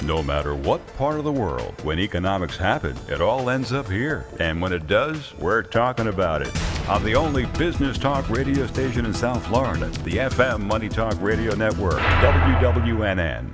No matter what part of the world, when economics happen, it all ends up here. And when it does, we're talking about it. On the only business talk radio station in South Florida, the FM Money Talk Radio Network, WWNN.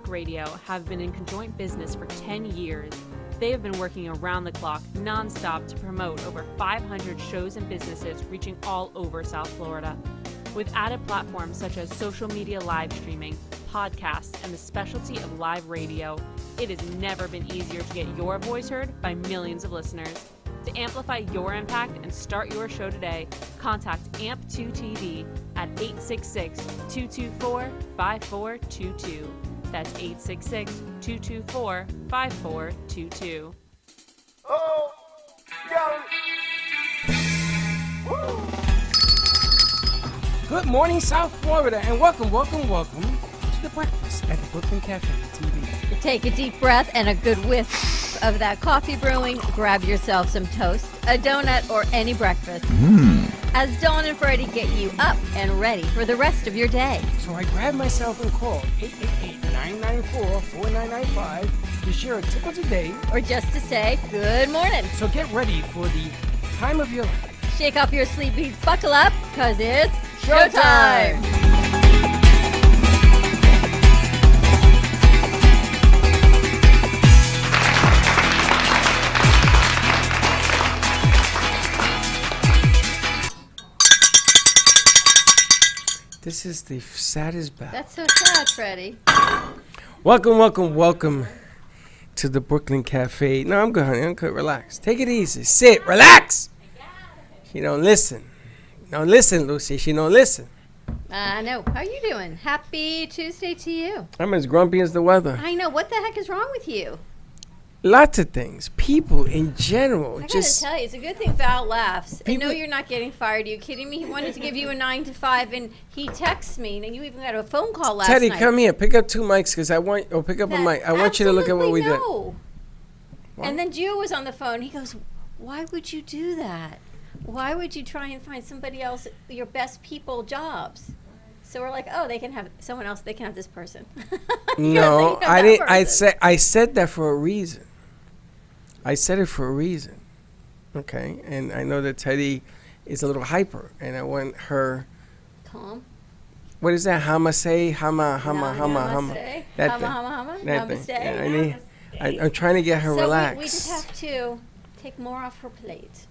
Radio have been in conjoint business for 10 years. They have been working around the clock, nonstop, to promote over 500 shows and businesses reaching all over South Florida. With added platforms such as social media live streaming, podcasts, and the specialty of live radio, it has never been easier to get your voice heard by millions of listeners. To amplify your impact and start your show today, contact AMP2TV at 866-224-5422. That's 866-224-5422. Oh, yeah. Good morning, South Florida, and welcome to the breakfast at the Brooklyn Café TV. Take a deep breath and a good whiff of that coffee brewing. Grab yourself some toast, a donut, or any breakfast. As Dawn and Freddie get you up and ready for the rest of your day. So I grabbed myself and called 888-994-4995 to share a tip of the day. Or just to say good morning. So get ready for the time of your life. Shake off your sleepy, buckle up, because it's showtime. This is the saddest bell. That's so sad, Freddie. Welcome to the Brooklyn Cafe. No, I'm good, honey. I'm good. Relax. Take it easy. Sit. Relax. She don't listen. Don't listen, Lucy. She don't listen. I know. How you doing? Happy Tuesday to you. I'm as grumpy as the weather. I know. What the heck is wrong with you? Lots of things. People in general. I gotta tell you, it's a good thing Val laughs. I know you're not getting fired. Are you kidding me? He wanted to give you a 9 to 5, and he texts me, and you even got a phone call last Teddy, night. come here. Pick up 2 mics, because pick up a mic. I want you to look at what we did. What? And then Gio was on the phone. He goes, why would you do that? Why would you try and find somebody else, your best people, jobs? So we're like, oh, they can have someone else. They can have this person. No, I didn't. I said that for a reason. I said it for a reason. Okay, and I know that Teddy is a little hyper, and I want her calm. What is that? Hama. That thing. Namaste. Yeah, I'm trying to get her relaxed. We just have to take more off her plate.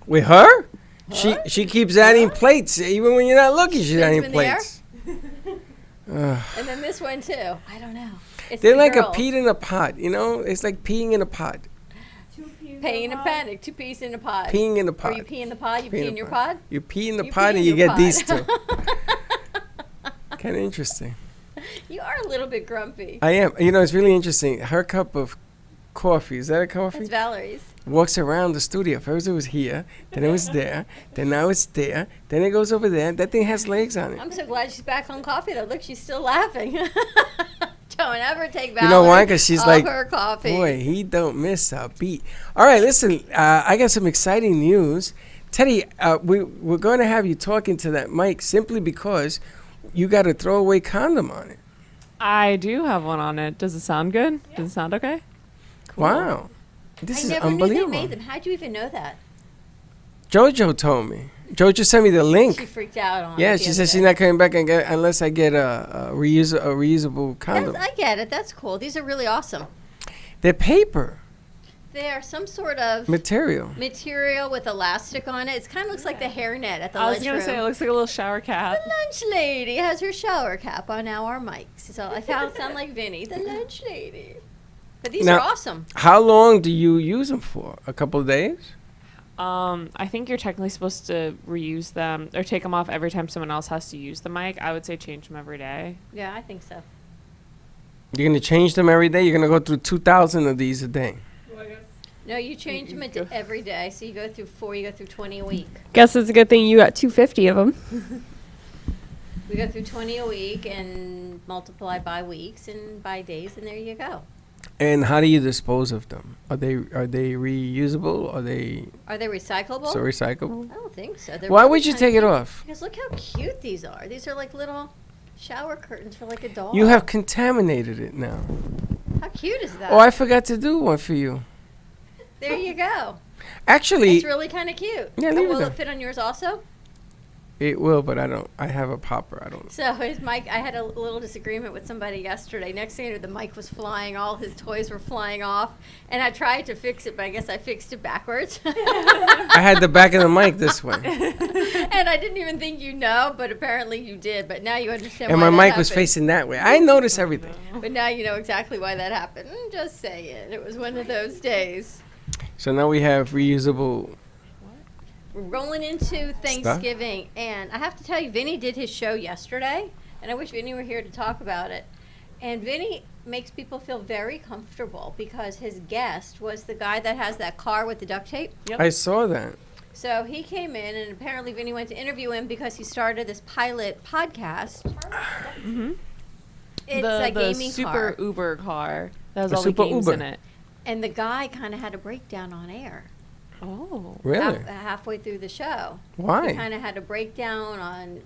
With her? She keeps adding plates. Even when you're not looking, she's adding plates. And then this one, too. I don't know. They're like a pea in a pot, you know? It's like peeing in a pot. Paying a panic, 2 peas in a pod. Peeing in the pot. Or you pee in the pod, you pee in your pod? You pee in the pot and you get these two. Kind of interesting. You are a little bit grumpy. I am. You know, it's really interesting. Her cup of coffee, is that a coffee? It's Valerie's. Walks around the studio. First it was here, then it was there, then now it's there, then it goes over there. That thing has legs on it. I'm so glad she's back on coffee, though. Look, she's still laughing. Don't ever take Valerie. You know why? Because she's like, her coffee. Boy, he don't miss a beat. All right, listen, I got some exciting news. Teddy, we're going to have you talking to that mic simply because you got a throwaway condom on it. I do have one on it. Does it sound good? Yeah. Does it sound okay? Cool. Wow. This is unbelievable. I never knew they made them. How'd you even know that? JoJo told me. Joe just sent me the link. She freaked out on it. Yeah, the she other said she's day. not coming back unless I get a reusable condom. I get it. That's cool. These are really awesome. They're paper They are some sort of material. material with elastic on it. It kind of looks like the hairnet at the I was lunchroom. going to say, it looks like a little shower cap. The lunch lady has her shower cap on now our mics. So I sound like Vinny, the lunch lady. But these Now- are awesome. How long do you use them for? A couple of days? I think you're technically supposed to reuse them or take them off every time someone else has to use the mic. I would say change them every day. Yeah, I think so. You're going to change them every day? You're going to go through 2,000 of these a day? No, you change them every day. So you go through 4, you go through 20 a week. Guess it's a good thing you got 250 of them. We go through 20 a week and multiply by weeks and by days, and there you go. And how do you dispose of them? Are they reusable? Are they Are they recyclable? so recyclable? I don't think so. They're Why really would you kinda take it cute. off? Because look how cute these are. These are like little shower curtains for like a dog. You have contaminated it now. How cute is that? Oh, I forgot to do one for you. There you go. Actually, It's really kind of cute. Yeah, leave it will there. it fit on yours also? it will, but I don't. I have a popper. I don't. So his mic, I had a little disagreement with somebody yesterday. Next thing I knew, the mic was flying. All his toys were flying off. And I tried to fix it, but I guess I fixed it backwards. I had the back of the mic this way, And I didn't even think you know, but apparently you did. But now you understand and why my that mic was happened. facing that way. I notice everything. But now you know exactly why that happened. Just saying. It was one of those days. So now we have reusable. We're rolling into Thanksgiving, and I have to tell you, Vinny did his show yesterday, and I wish Vinny were here to talk about it. And Vinny makes people feel very comfortable because his guest was the guy that has that car with the duct tape. Yep. I saw that. So he came in, and apparently Vinny went to interview him because he started this pilot podcast. It's a the gaming super car, Uber car that has The all the Super games Uber. in it. and the guy kind of had a breakdown on air. Oh. Really? Halfway through the show. He Why? kind of had a breakdown on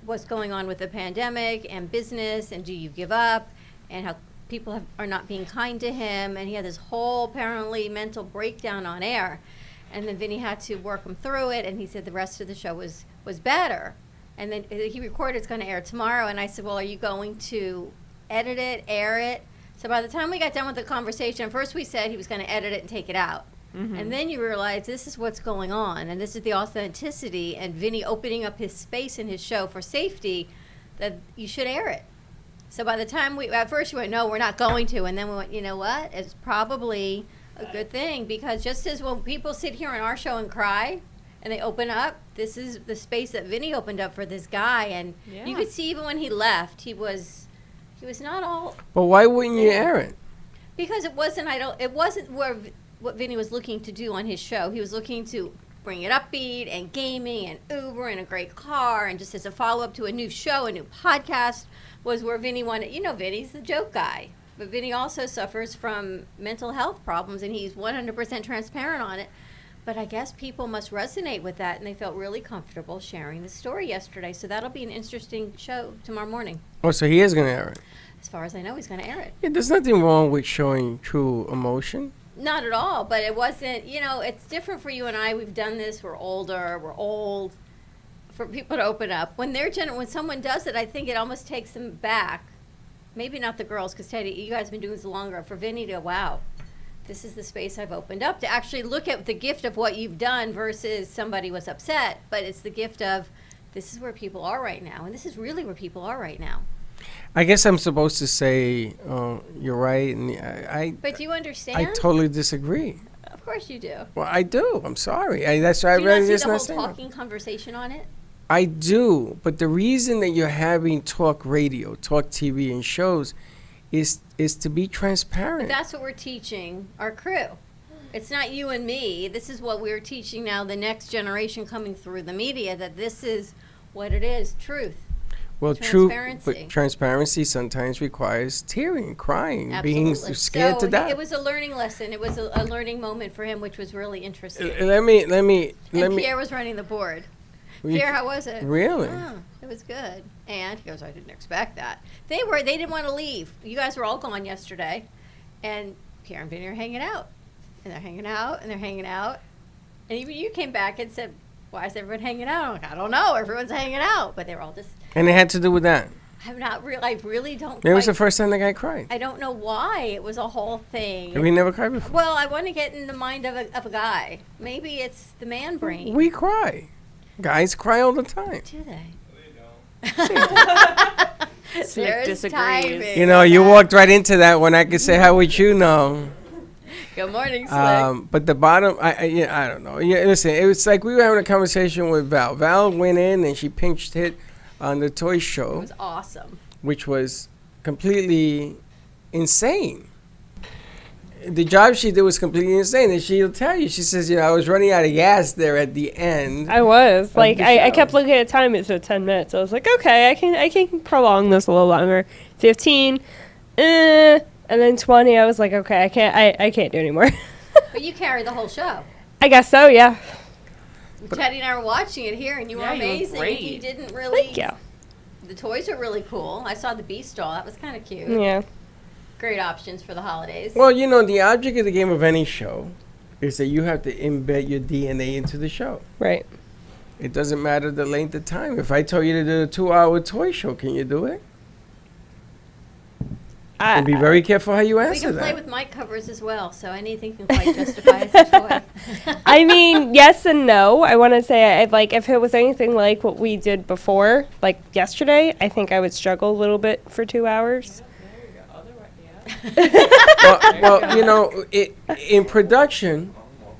what's going on with the pandemic and business and do you give up and how people are not being kind to him. And he had this whole apparently mental breakdown on air. And then Vinny had to work him through it. And he said the rest of the show was better. And then he recorded it's going to air tomorrow. And I said, well, are you going to edit it, air it? So by the time we got done with the conversation, first we said he was going to edit it and take it out. And then you realize this is what's going on, and this is the authenticity, and Vinny opening up his space in his show for safety, that you should air it. So by the time at first you went, no, we're not going to, and then we went, you know what? It's probably a good thing, because just as when people sit here on our show and cry, and they open up, this is the space that Vinny opened up for this guy, and you Yeah. could see even when he left, he was not all. But why wouldn't you air it? Because it wasn't what Vinny was looking to do on his show. He was looking to bring it upbeat and gaming and Uber and a great car and just as a follow-up to a new show, a new podcast was where Vinny wanted, Vinny's the joke guy. But Vinny also suffers from mental health problems and he's 100% transparent on it. But I guess people must resonate with that and they felt really comfortable sharing the story yesterday. So that'll be an interesting show tomorrow morning. Oh, so he is going to air it. As far as I know, he's going to air it. Yeah, there's nothing wrong with showing true emotion. Not at all, but it wasn't, it's different for you and I. We've done this. We're older. We're old. For people to open up. When someone does it, I think it almost takes them back. Maybe not the girls, because Teddy, you guys have been doing this longer. For Vinny to, wow, this is the space I've opened up. To actually look at the gift of what you've done versus somebody was upset. But it's the gift of, this is where people are right now. And this is really where people are right now. I guess I'm supposed to say you're right, and But do you understand? I totally disagree. Of course you do. Well, I do. I'm sorry. That's why I Do you not really see just the not whole saying that. talking conversation on it? I do, but the reason that you're having talk radio, talk TV, and shows is to be transparent. But that's what we're teaching our crew. It's not you and me. This is what we're teaching now the next generation coming through the media, that this is what it is, truth. Well, true, Transparency. but transparency sometimes requires tearing, crying, Absolutely. being scared so to death. It was a learning lesson. It was a learning moment for him, which was really interesting. Let me. And Pierre was running the board. Pierre, how was it? Really? Oh, it was good. And he goes, I didn't expect that. They didn't want to leave. You guys were all gone yesterday. And Pierre and Vinny are hanging out. And they're hanging out, and they're hanging out. And even you came back and said, why is everyone hanging out? I'm like, I don't know. Everyone's hanging out, but they're all just. And it had to do with that. I'm not real. I really don't. It was the first time the guy cried. I don't know why it was a whole thing. Have you never cried before? Well, I want to get in the mind of a guy. Maybe it's the man brain. We cry. Guys cry all the time. Do they? Slick There's disagrees. timing. You know, you walked right into that when I could say, how would you know? Good morning, Slick. But the bottom, I don't know. Yeah, listen, it was like we were having a conversation with Val. Val went in and she pinched hit on the toy It show, was awesome. which was completely insane. The job she did was completely insane, and she'll tell you. She says, I was running out of gas there at the end. I was like, the I show. kept looking at time. It said 10 minutes. I was like, okay, I can prolong this a little longer. 15, and then 20. I was like, okay, I can't do anymore. But you carried the whole show. I guess so. Yeah. Teddy and I were watching it here, and you were Yeah, you were amazing. great. You didn't really. Thank you. The toys are really cool. I saw the Beast doll. That was kind of cute. Yeah. Great options for the holidays. Well, the object of the game of any show is that you have to embed your DNA into the show. Right. It doesn't matter the length of time. If I told you to do a 2-hour toy show, can you do it? And be very careful how you we answer can play that. with mic covers as well, so anything can quite justify as a toy. I mean, yes and no. I want to say, like, if it was anything like what we did before, like yesterday, I think I would struggle a little bit for 2 hours. well, in production,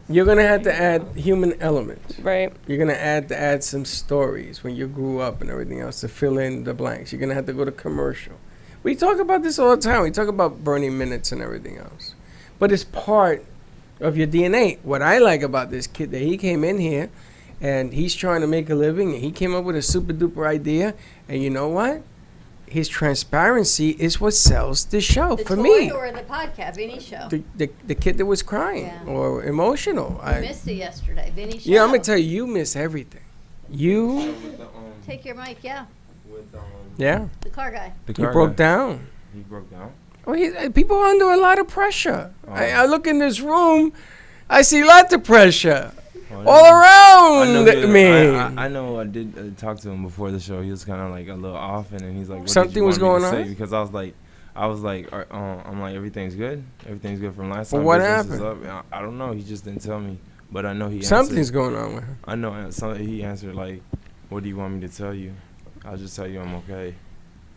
you're going to have to add human elements. Right. You're going to add some stories when you grew up and everything else to fill in the blanks. You're going to have to go to commercial. We talk about this all the time. We talk about burning minutes and everything else. But it's part of your DNA. What I like about this kid, that he came in here and he's trying to make a living and he came up with a super duper idea. And you know what? His transparency is what sells the show The for toy me. or the podcast, Vinny show. The kid that was crying Yeah. or emotional. I missed it yesterday. Vinny show. Yeah, I'm going to tell you, you miss everything. You, Take your mic, yeah. yeah, The car guy. he broke down. He broke down. Well, people are under a lot of pressure. I look in this room, I see lots of pressure all around me. I know I did talk to him before the show. He was kind of like a little off, and then he's like, what Something did you was want me going to on? say? Because I was like, I'm like, everything's good. Everything's good from last Well, time. what Business is happened? up. I don't know. He just didn't tell me, but I know he Something's answered. going on with her. I know. He answered like, what do you want me to tell you? I'll just tell you I'm okay.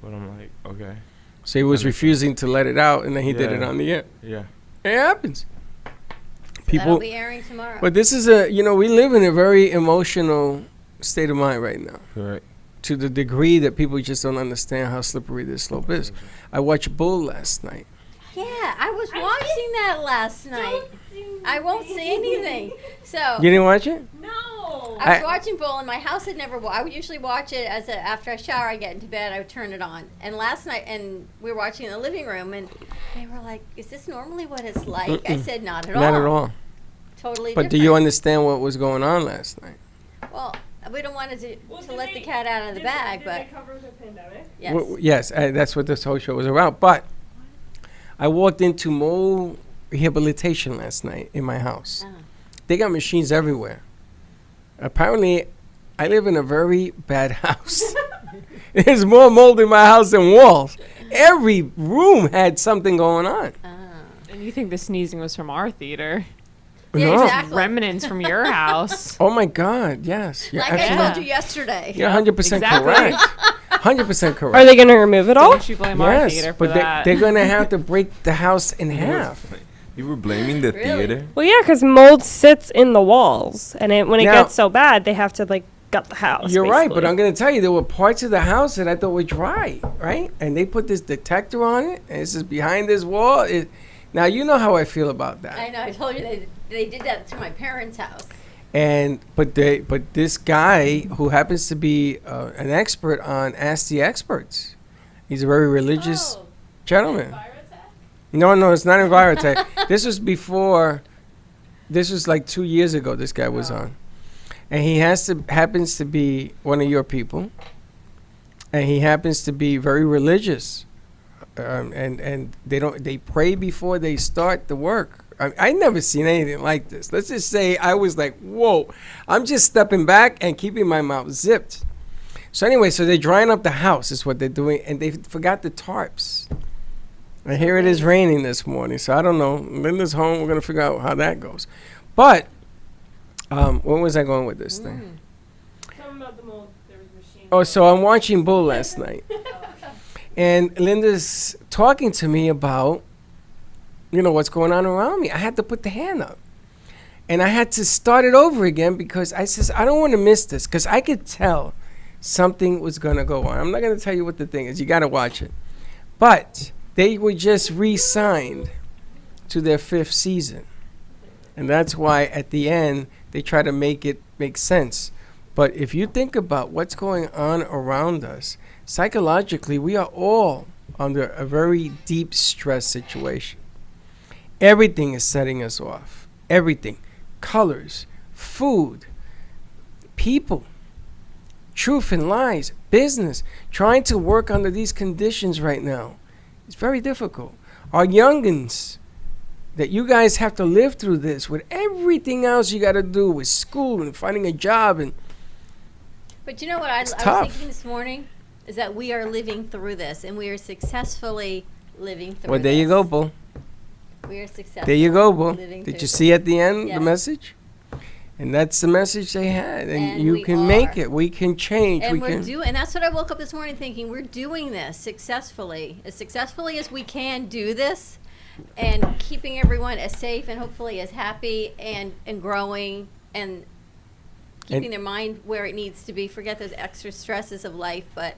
But I'm like, okay. So he was Understand. refusing to let it out, and then he did it Yeah. on the air. Yeah. It happens. That'll be airing tomorrow. But this is we live in a very emotional state of mind right now. Correct. To the degree that people just don't understand how slippery this slope is. I watched Bull last night. Yeah, I was watching that last night. I won't say anything. So You didn't watch it? I was watching Bull, and my house had never. I would usually watch it after I shower, I get into bed, I would turn it on. And last night, and we were watching in the living room, and they were like, "Is this normally what it's like?" I said, "Not at all. Not at all. Totally But different." do you understand what was going on last night? Well, we don't want to let the cat out of the bag, but cover the pandemic? yes. Yes, that's what this whole show was about. But I walked into mole rehabilitation last night in my house. Oh. They got machines everywhere. Apparently, I live in a very bad house. There's more mold in my house than walls. Every room had something going on. And you think the sneezing was from our theater? Yeah, No. exactly. Remnants from your house. Oh my God! Yes, you're Like I absolutely. told you yesterday. You're 100% Exactly. correct. 100% correct. Are they going to remove it all? Don't you blame our Yes, theater for but that? they're going to have to break the house in half. You were blaming the Really? theater. Well, yeah, because mold sits in the walls, and when it Now- gets so bad, they have to like gut the house. You're right, but basically. I'm going to tell you, there were parts of the house that I thought were dry, right? And they put this detector on it, and it's just behind this wall. Now, you know how I feel about that. I know. I told you they did that to my parents' house. But this guy who happens to be an expert on Ask the Experts, he's a very religious gentleman. No, it's not Envirotech. This was like 2 years ago. This guy was on, and he happens to be one of your people, and he happens to be very religious, and they pray before they start the work. I never seen anything like this. Let's just say I was like, whoa. I'm just stepping back and keeping my mouth zipped. So anyway, so they're drying up the house is what they're doing, and they forgot the tarps. And here it is raining this morning, so I don't know. Linda's home. We're going to figure out how that goes. But where was I going with this thing? Something about the mold. There was machine. Oh, so I'm watching Bull last night. And Linda's talking to me about, what's going on around me. I had to put the hand up. And I had to start it over again because I says, I don't want to miss this because I could tell something was going to go on. I'm not going to tell you what the thing is. You got to watch it. But they were just re-signed to their 5th season. And that's why at the end, they try to make it make sense. But if you think about what's going on around us, psychologically, we are all under a very deep stress situation. Everything is setting us off. Everything. Colors, food, people, truth and lies, business. Trying to work under these conditions right now. It's very difficult. Our youngins, that you guys have to live through this with everything else you got to do with school and finding a job. But you know what I was thinking this morning? Is that we are living through this, and we are successfully living through this. Well, there you go, Bull. We are successful. There you go, Bull. Did you see at the end Yes. the message? And that's the message they had. And you we can make it. We can change. And we that's what I woke up this morning thinking. We're doing this successfully as we can do this, and keeping everyone as safe and hopefully as happy and growing and keeping their mind where it needs to be. Forget those extra stresses of life, but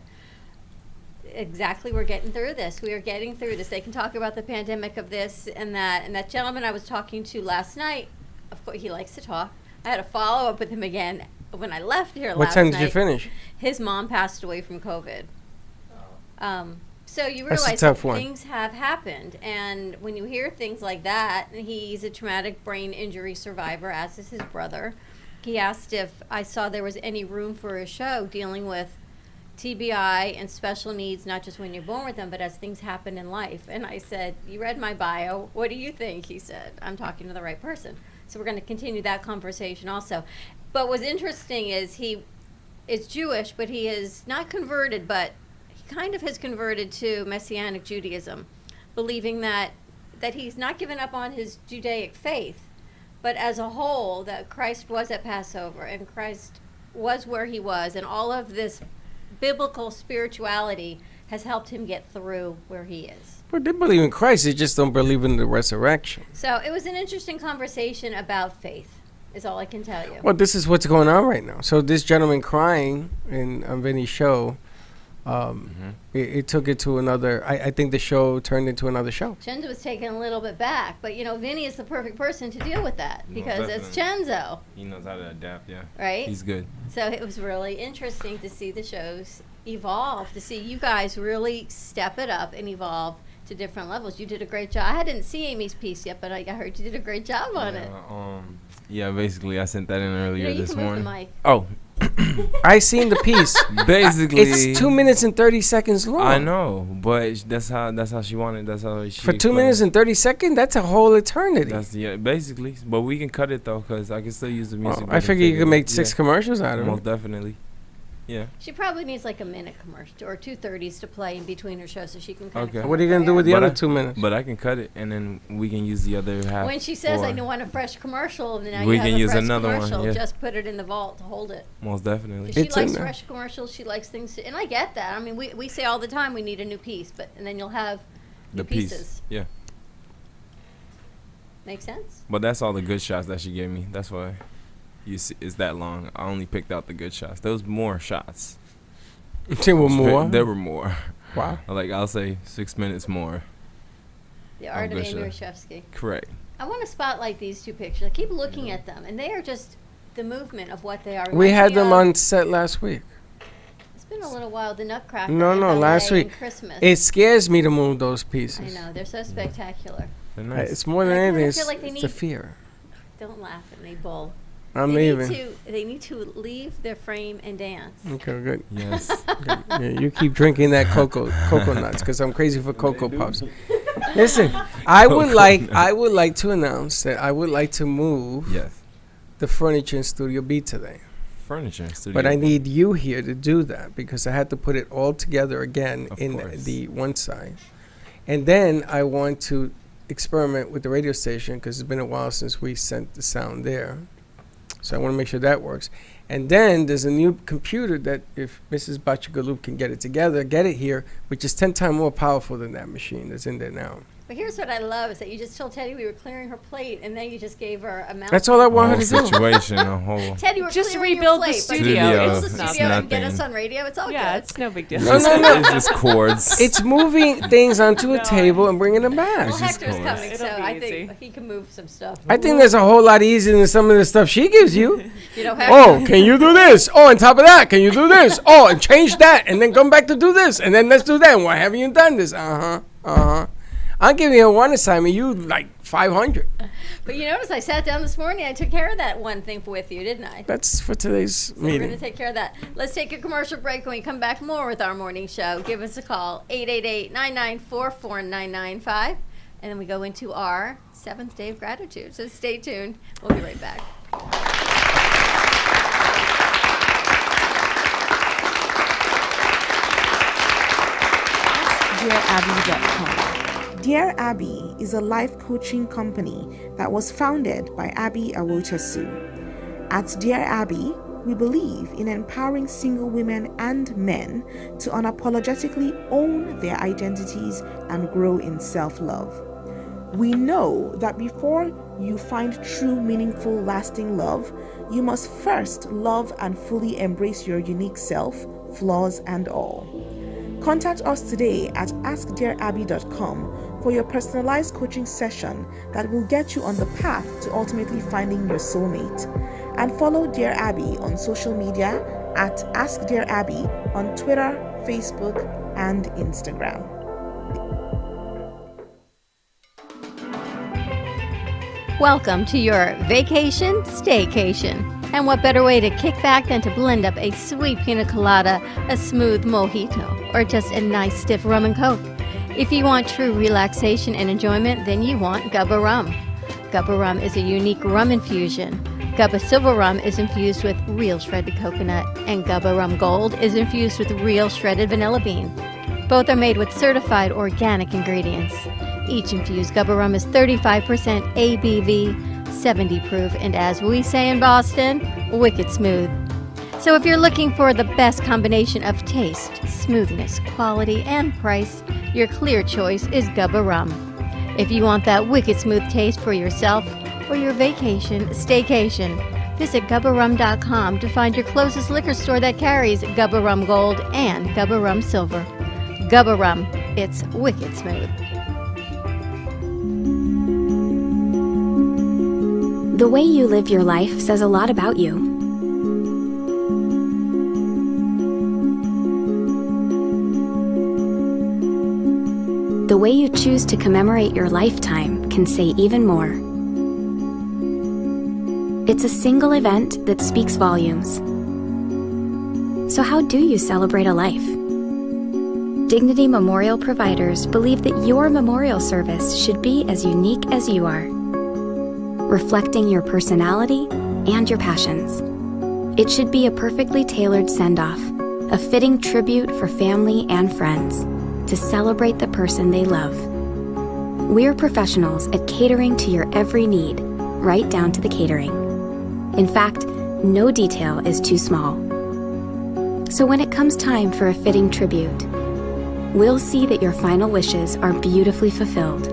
exactly, we're getting through this. We are getting through this. They can talk about the pandemic of this and that. And that gentleman I was talking to last night, of course, he likes to talk. I had a follow up with him again when I left here last night. What time did you finish? His mom passed away from COVID. So you That's a realize tough that one. things have happened. And when you hear things like that, and he's a traumatic brain injury survivor, as is his brother. He asked if I saw there was any room for a show dealing with TBI and special needs, not just when you're born with them, but as things happen in life. And I said, you read my bio. What do you think? He said, I'm talking to the right person. So we're going to continue that conversation also. But what's interesting is he is Jewish, but he is not converted, but he kind of has converted to Messianic Judaism, believing that he's not given up on his Judaic faith, but as a whole, that Christ was at Passover and Christ was where he was, and all of this biblical spirituality has helped him get through where he is. But they believe in Christ. They just don't believe in the resurrection. So it was an interesting conversation about faith, is all I can tell you. Well, this is what's going on right now. So this gentleman crying on Vinny's show, it took it to another. I think the show turned into another show. Chenzo was taken a little bit back, but Vinny is the perfect person to deal with that because it's Chenzo. He knows how to adapt, yeah. Right? He's good. So it was really interesting to see the shows evolve, to see you guys really step it up and evolve to different levels. You did a great job. I didn't see Amy's piece yet, but I heard you did a great job on it. Yeah, basically, I sent that in earlier this morning. Move the mic. Oh, I seen the piece. basically, It's 2 minutes and 30 seconds long. I know, but that's how she wanted. That's how she. For 2 minutes and 30 seconds, that's a whole eternity. That's basically. But we can cut it though, cause I can still use the music. I figure you could make 6 commercials out of it. Most definitely. Yeah. She probably needs like a minute commercial or 2:30s to play in between her shows so she can kind Okay. of. What are you gonna do with the other 2 minutes? But I can cut it, and then we can use the other half. When she says, for- "I want a fresh commercial," and then now We you have can a use fresh another one, commercial, yeah. just put it in the vault to hold it. Most definitely. She It's in likes there. fresh commercials. She likes things, and I get that. I mean, we say all the time we need a new piece, and then you'll have The new piece. pieces. Yeah. Make sense? But that's all the good shots that she gave me. That's why you see it's that long. I only picked out the good shots. There was more shots. There were more. There were more. Wow. Like I'll say 6 minutes more. The art of good Amy shot. Rashevsky. Correct. I want to spotlight these two pictures. I keep looking at them, and they are just the movement of what they are. We Reminds had me them of- on set last week. It's been a little while. The Nutcracker. No, and no, Ballet last week. and Christmas. It scares me to move those I pieces. know they're so spectacular. They're nice. It's more than I kinda anything. feel like they It's a need- fear. Don't laugh at me, Bull. I'm they leaving. They need to leave their frame and dance. Okay, good. Yes. Yeah, you keep drinking that cocoa nuts because I'm crazy for cocoa puffs. Listen, I would like to announce that I would like to move Yes. the furniture in Studio B today. Furniture and studio. But I need you here to do that because I had to put it all together again Of in course. the one side. And then I want to experiment with the radio station because it's been a while since we sent the sound there. So I want to make sure that works. And then there's a new computer that if Mrs. Bachagalup can get it together, get it here, which is 10 times more powerful than that machine that's in there now. But here's what I love is that you just told Teddy we were clearing her plate, and then you just gave her a mouth. That's all I A want whole her to do. situation, a whole. Teddy, we're Just clearing rebuild your the plate, but studio. Studio. It's the It's studio and get nothing. us on radio. It's all Yeah, good. it's no big deal. No, no, no. It's just cords. It's moving things onto a No, table and bringing them back. Well, just Hector's cool. coming, It'll so be I think easy. he can move some stuff. I think that's a whole lot easier than some of the stuff she gives you. You know, Hector, Oh, can you do this? Oh, on top of that, can you do this? Oh, and change that, and then come back to do this, and then let's do that. And why haven't you done this? I'm giving you one assignment. You like 500. but you notice I sat down this morning. I took care of that one thing with you, didn't I? That's for today's So we're going to meeting. take care of that. Let's take a commercial break. When we come back, more with our morning show. Give us a call, 888-994-4995. And then we go into our 7th day of gratitude. So stay tuned. We'll be right back. DearAbby.com. Dear Abby is a life coaching company that was founded by Abby Awotasu. At Dear Abby, we believe in empowering single women and men to unapologetically own their identities and grow in self-love. We know that before you find true, meaningful, lasting love, you must first love and fully embrace your unique self, flaws and all. Contact us today at askdearabby.com for your personalized coaching session that will get you on the path to ultimately finding your soulmate. And follow Dear Abby on social media at Ask Dear Abby on Twitter, Facebook, and Instagram. Welcome to your vacation staycation. And what better way to kick back than to blend up a sweet pina colada, a smooth mojito, or just a nice stiff rum and coke. If you want true relaxation and enjoyment, then you want Gubba Rum. Gubba Rum is a unique rum infusion. Gubba Silver Rum is infused with real shredded coconut, and Gubba Rum Gold is infused with real shredded vanilla bean. Both are made with certified organic ingredients. Each infused Gubba Rum is 35% ABV, 70 proof, and as we say in Boston, wicked smooth. So if you're looking for the best combination of taste, smoothness, quality, and price, your clear choice is Gubba Rum. If you want that wicked smooth taste for yourself or your vacation staycation, visit GubbaRum.com to find your closest liquor store that carries Gubba Rum Gold and Gubba Rum Silver. Gubba Rum, it's wicked smooth. The way you live your life says a lot about you. The way you choose to commemorate your lifetime can say even more. It's a single event that speaks volumes. So how do you celebrate a life? Dignity Memorial providers believe that your memorial service should be as unique as you are, reflecting your personality and your passions. It should be a perfectly tailored send-off, a fitting tribute for family and friends to celebrate the person they love. We're professionals at catering to your every need, right down to the catering. In fact, no detail is too small. So when it comes time for a fitting tribute, we'll see that your final wishes are beautifully fulfilled.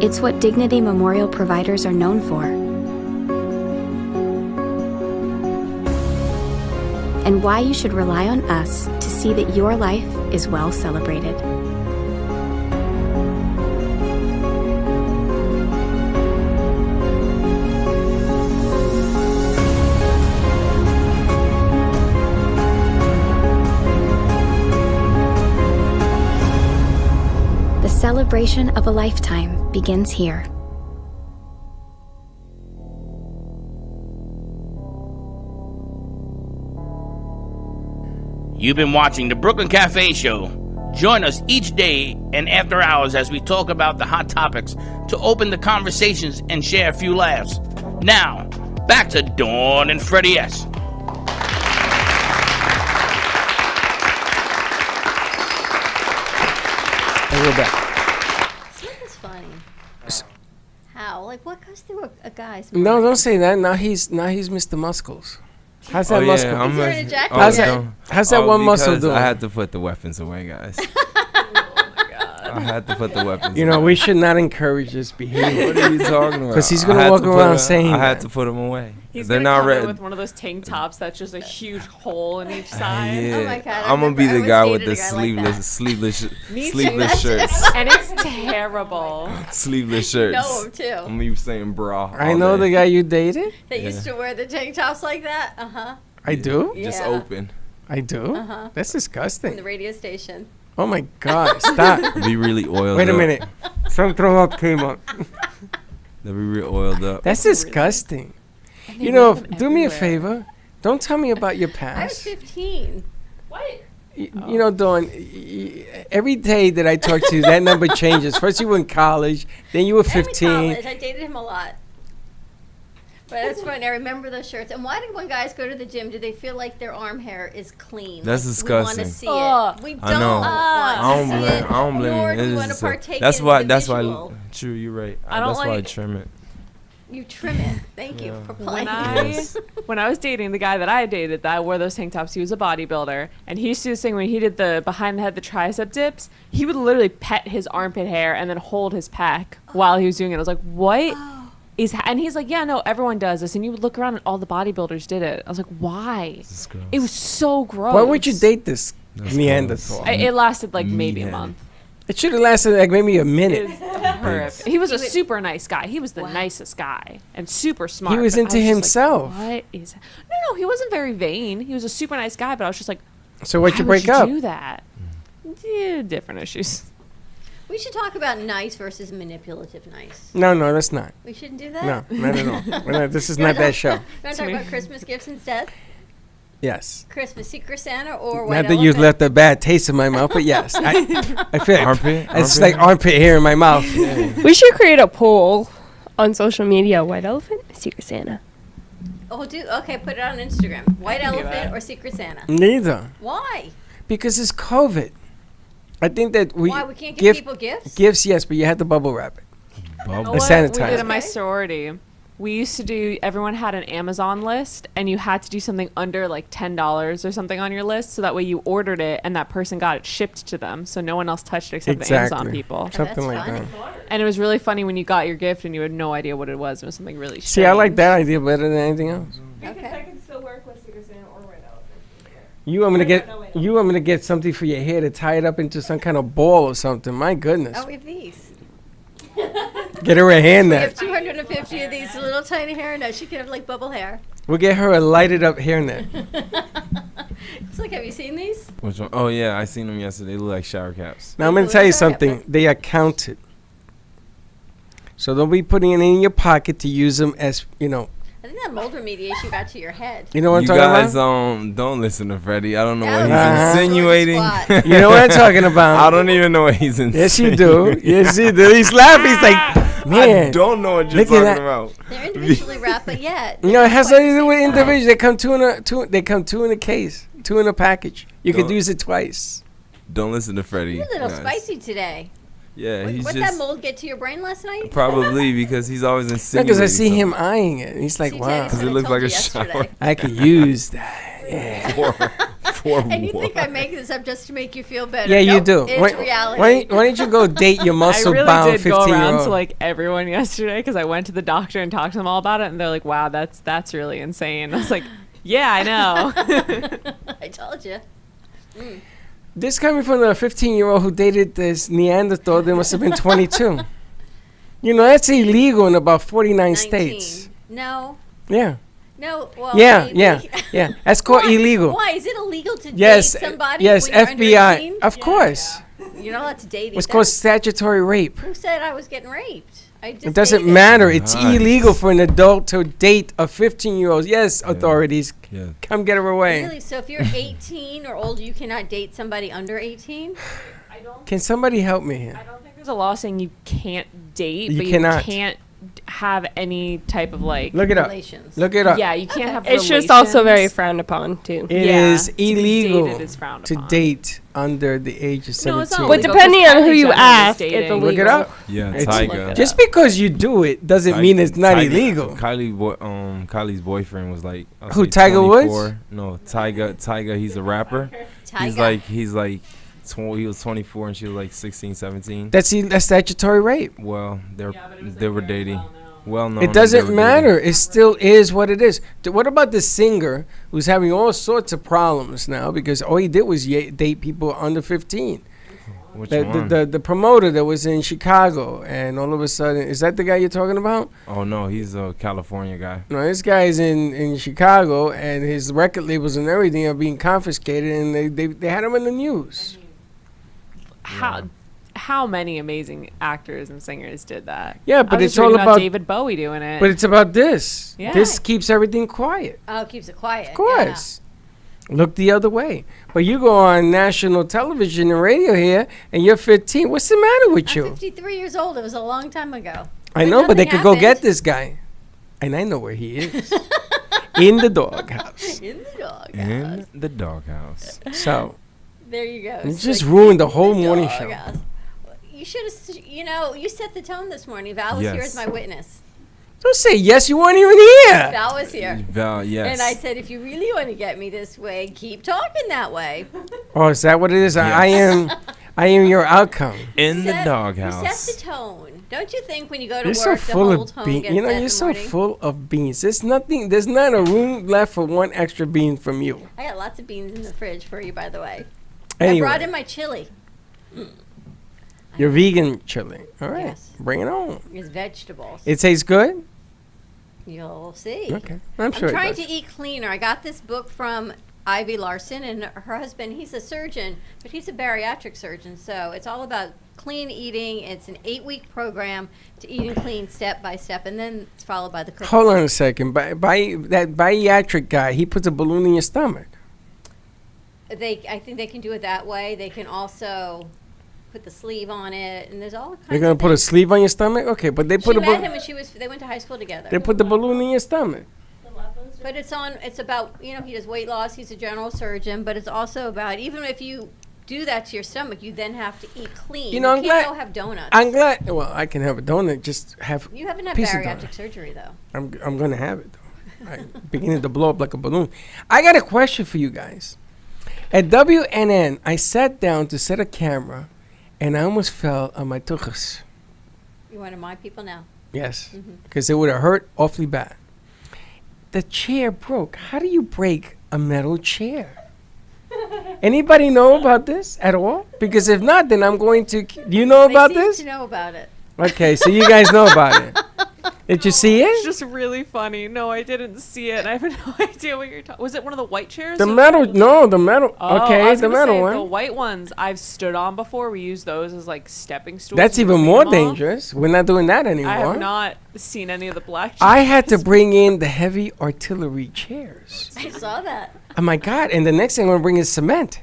It's what Dignity Memorial providers are known for. And why you should rely on us to see that your life is well celebrated. The celebration of a lifetime begins here. You've been watching the Brooklyn Cafe Show. Join us each day and after hours as we talk about the hot topics to open the conversations and share a few laughs. Now, back to Dawn and Freddie S. And we're back. That was funny. How? Like, what goes through a guy's No, mind? don't say that. Now he's Mr. Muscles. How's that muscle? I'm He's wearing a jacket. How's that one muscle because doing? I had to put the weapons away, guys. I had to put the weapons You know, away. we should not encourage this behavior. What are you talking about? 'Cause he's I gonna had walk to put around them- saying I had that. to put them away. He's They're gonna not come in ready. with one of those tank tops that's just a huge hole in each side. Yeah. Oh my God, I I'm gonna be remember the I guy was with the dating a guy like that. sleeveless shirts. And it's terrible. Sleeveless shirts. know him, too. I'm gonna be saying bra. I all know day. the guy you dated. That used to wear the tank tops like that? Uh-huh. I do. Just Yeah. open. I do. Uh-huh. That's From disgusting. the radio station. Oh my God! Stop. Be really oiled Wait a up. minute. Some throw up came up. They'll be real oiled up. That's disgusting. And they You know, wear them do me a everywhere. favor. Don't tell me about your I was past. 15. What? You know, Dawn, every day that I talk to you, that number changes. First you were in college, then you were And in 15. college, I dated him a lot. But it's funny. I remember those shirts. And why do when guys go to the gym, do they feel like their arm hair is clean? That's Like, disgusting. We want to see Ugh. it. We don't I know. want I don't to see blame. it. I don't blame Nor you. do we It want to is- partake That's in why. the That's why. visual. True, you're right. I don't That's why I like- trim it. You trim it. Thank you for playing. When I was dating the guy that I dated that wore those tank tops, he was a bodybuilder, and he used to do this thing when he did the behind the head, the tricep dips. He would literally pet his armpit hair and then hold his pack while he was doing it. I was like, "What is?" And he's like, "Yeah, no, everyone does this." And you would look around and all the bodybuilders did it. I was like, "Why?" This is gross. It was so gross. Why would you date this That's Neanderthal? It lasted like maybe a Meathead. month. It should have lasted like maybe a It minute. was horrific. He was a super nice guy. He was the nicest guy and super smart. He was but I into just like, himself. what is? No, he wasn't very vain. He was a super nice guy, but I was just like, So why'd you why would break up? Do that? Yeah, different issues. We should talk about nice versus manipulative nice. No, that's not. We shouldn't do that? No, not at all. We're not- this is not that show. You want to talk about Christmas gifts instead? Yes. Christmas Secret Santa or White Not that you've Elephant? left a bad taste in my mouth, but yes. I feel like Armpit? it's like armpit hair in my mouth. We should create a poll on social media: White Elephant, Secret Santa. Oh, okay, put it on Instagram. White can do Elephant that. or Secret Santa? Neither. Why? Because it's COVID. I think that Why? We can't give people gifts? Gifts, yes, but you had to bubble wrap it. Bubble. The What we did sanitizer. in my Okay. sorority, we used to do. Everyone had an Amazon list, and you had to do something under like $10 or something on your list, so that way you ordered it, and that person got it shipped to them, so no one else touched it except the Amazon Exactly. people. Something that's like funny. that. And it was really funny when you got your gift and you had no idea what it was. It was something really See, I like strange. that idea better than anything else. Okay. can still work with Secret Santa or White Elephant. You want me to get something for your hair to tie it up into some kind of ball or something. My goodness. Oh, we have these. Get her a We have hairnet. 250 of these little tiny hairnets. She can have like bubble hair. We'll get her a lighted up hairnet. It's like, have you seen these? Which one? Oh yeah, I seen them yesterday. They look like shower caps. Now I'm going to tell you something. They are counted. So don't be putting it in your pocket to use them as, I think that mold remediation got to your head. you know what I'm You talking guys about? don't listen to Freddie. I don't know That what was he's a insinuating. squat. You know what I'm talking about? I don't even know what he's Yes, insinuating. you do. Yes, you do. He's laughing. He's like, man. I don't know what you're Look at talking that. about. They're individually wrapped, but yet. You know, it has they're nothing to do with quite the same individuals. They come they come two in a case, two in a package. You could Don't- use it twice. Don't listen to Freddie. You're a little guys. spicy today. Yeah, he's What just that mold get to your brain last night? probably because he's always insinuating. Because I see him something. eyeing it. And he's like, See, wow, Teddy said it I looks told like you a shower. yesterday. I could use that. Yeah. For And you what? think I make this up just to make you feel better? Yeah, you Nope, do. It's Why, reality. why don't you go date your I muscle really bound did go 15 year around to old? like everyone yesterday because I went to the doctor and talked to them all about it, and they're like, "Wow, that's really insane." I was like, "Yeah, I know." I told you. This coming from a 15-year-old who dated this Neanderthal that must have been 22. You know, that's illegal in about 49 19. states. No. Yeah. No. Well, Yeah, maybe. yeah. That's called Why? illegal. Why? Is it illegal to Yes, date somebody yes, when you're FBI. under 18? Of course. You're not allowed to date It's either. called statutory rape. Who said I was getting raped? I just It doesn't dated. matter. It's Nice. illegal for an adult to date a 15-year-old. Yes, authorities, Yeah. come get her away. Really? So if you're 18 or older, you cannot date somebody under 18? Can somebody help me here? I don't think there's a law saying you can't date, You but cannot. you can't have any type of like. Look it up. Relations. Look it up. Yeah, you can't have. It's just also very relations. frowned upon too. It Yeah, is to be dated illegal is frowned to upon. date under the age of 17. No, it's not But illegal, depending 'cause on who Kylie you Jenner was ask, it's dating. illegal. Look it up. Yeah, It's- Tyga. Just because you do it doesn't mean it's not illegal. Kylie's boyfriend was like Who, say Tiger Woods? 24. No, Tyga. He's a rapper. Tyga. He's like he was 24 and she was like 16, 17. That's statutory rape. Well, they were dating. Well, no, It doesn't matter. It still is what it is. What about the singer who's having all sorts of problems now because all he did was date people under 15? Which The, one? the promoter that was in Chicago, and all of a sudden, is that the guy you're talking about? Oh no, he's a California guy. No, this guy's in Chicago, and his record labels and everything are being confiscated, and they had him in the news. How many amazing actors and singers did that? Yeah, I but was it's just reading all about David Bowie doing it. But it's about this. Yeah. This keeps everything quiet. Oh, it keeps it quiet. Of course. Look the other way. But you go on national television and radio here, and you're 15. What's the matter with I'm you? 53 years old. It was a long time ago. I know, but they nothing could go get happened. this guy. And I know where he is. In the doghouse. In the dog. In the doghouse. So, There you go. you It's just like ruined the in whole morning show. doghouse. You should have, you set the tone this morning. Val was here Yes. as my witness. Don't say yes, you weren't even here. Val was here. Val, yes. And I said, if you really want to get me this way, keep talking that way. Oh, is that what it is? I am your outcome. in the You doghouse. set the tone. Don't you think when you go to You're so work, the full whole of tone beans. gets You know, set in you're the so morning? full of beans. There's not a room left for one extra bean from you. I got lots of beans in the fridge for you, by the way. Anyway, I brought in my chili. you're vegan chili. All right, Yes. bring it on. It's vegetables. It tastes good? You'll see. Okay, I'm sure I'm trying it does. to eat cleaner. I got this book from Ivy Larson and her husband. He's a surgeon, but he's a bariatric surgeon. So it's all about clean eating. It's an 8-week program to eating clean step by step, and then it's followed by the cooking. Hold on a second. By that bariatric guy, he puts a balloon in your stomach. I think they can do it that way. They can also put the sleeve on it, and there's all kinds. They're gonna of put a things. sleeve on your stomach? Okay, but they She put a met balloon. him when they went to high school together. They put the balloon in your stomach. But it's about, he does weight loss. He's a general surgeon, but it's also about, even if you do that to your stomach, you then have to eat clean. You know, I'm can't glad- go have donuts. I'm glad. Well, I can have a donut. Just have. You haven't had piece of bariatric donut. surgery, though. I'm gonna have it though. I'm beginning to blow up like a balloon. I got a question for you guys. At WNN, I sat down to set a camera, and I almost fell on my tuchus. You're one of my people now. Yes, Mm-hmm. because it would have hurt awfully bad. The chair broke. How do you break a metal chair? Anybody know about this at all? Because if not, then I'm going to. Do you know about They seem this? to know about it. Okay, so you guys know about it. Did you see It's it? just really funny. No, I didn't see it. I have no idea what you're talking. Was it one of the white chairs? The or- metal? No, the metal. Oh, I Okay, was the gonna metal say, one. The white ones I've stood on before. We use those as like stepping stools. That's and even moving more them off. dangerous. We're not doing that anymore. I have not seen any of the black chairs. I had to bring in the heavy artillery chairs. I saw that. Oh my God! And the next thing I'm gonna bring is cement,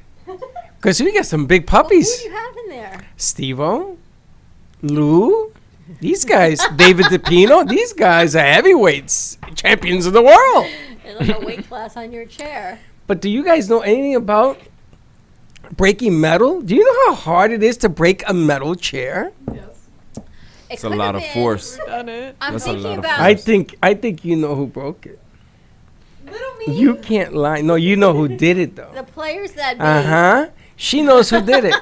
because we got some big Who puppies. do you have in there? Steve-O, Lou, these guys, David DePino, these guys are heavyweights, champions of the world. A little weight class on your chair. But do you guys know anything about breaking metal? Do you know how hard it is to break a metal chair? It's a lot of force. Done it. I'm That's a thinking lot of about force. I think you know who broke it. little me. You can't lie. No, you know who did it though. The players that beat. Uh-huh. She knows who did it.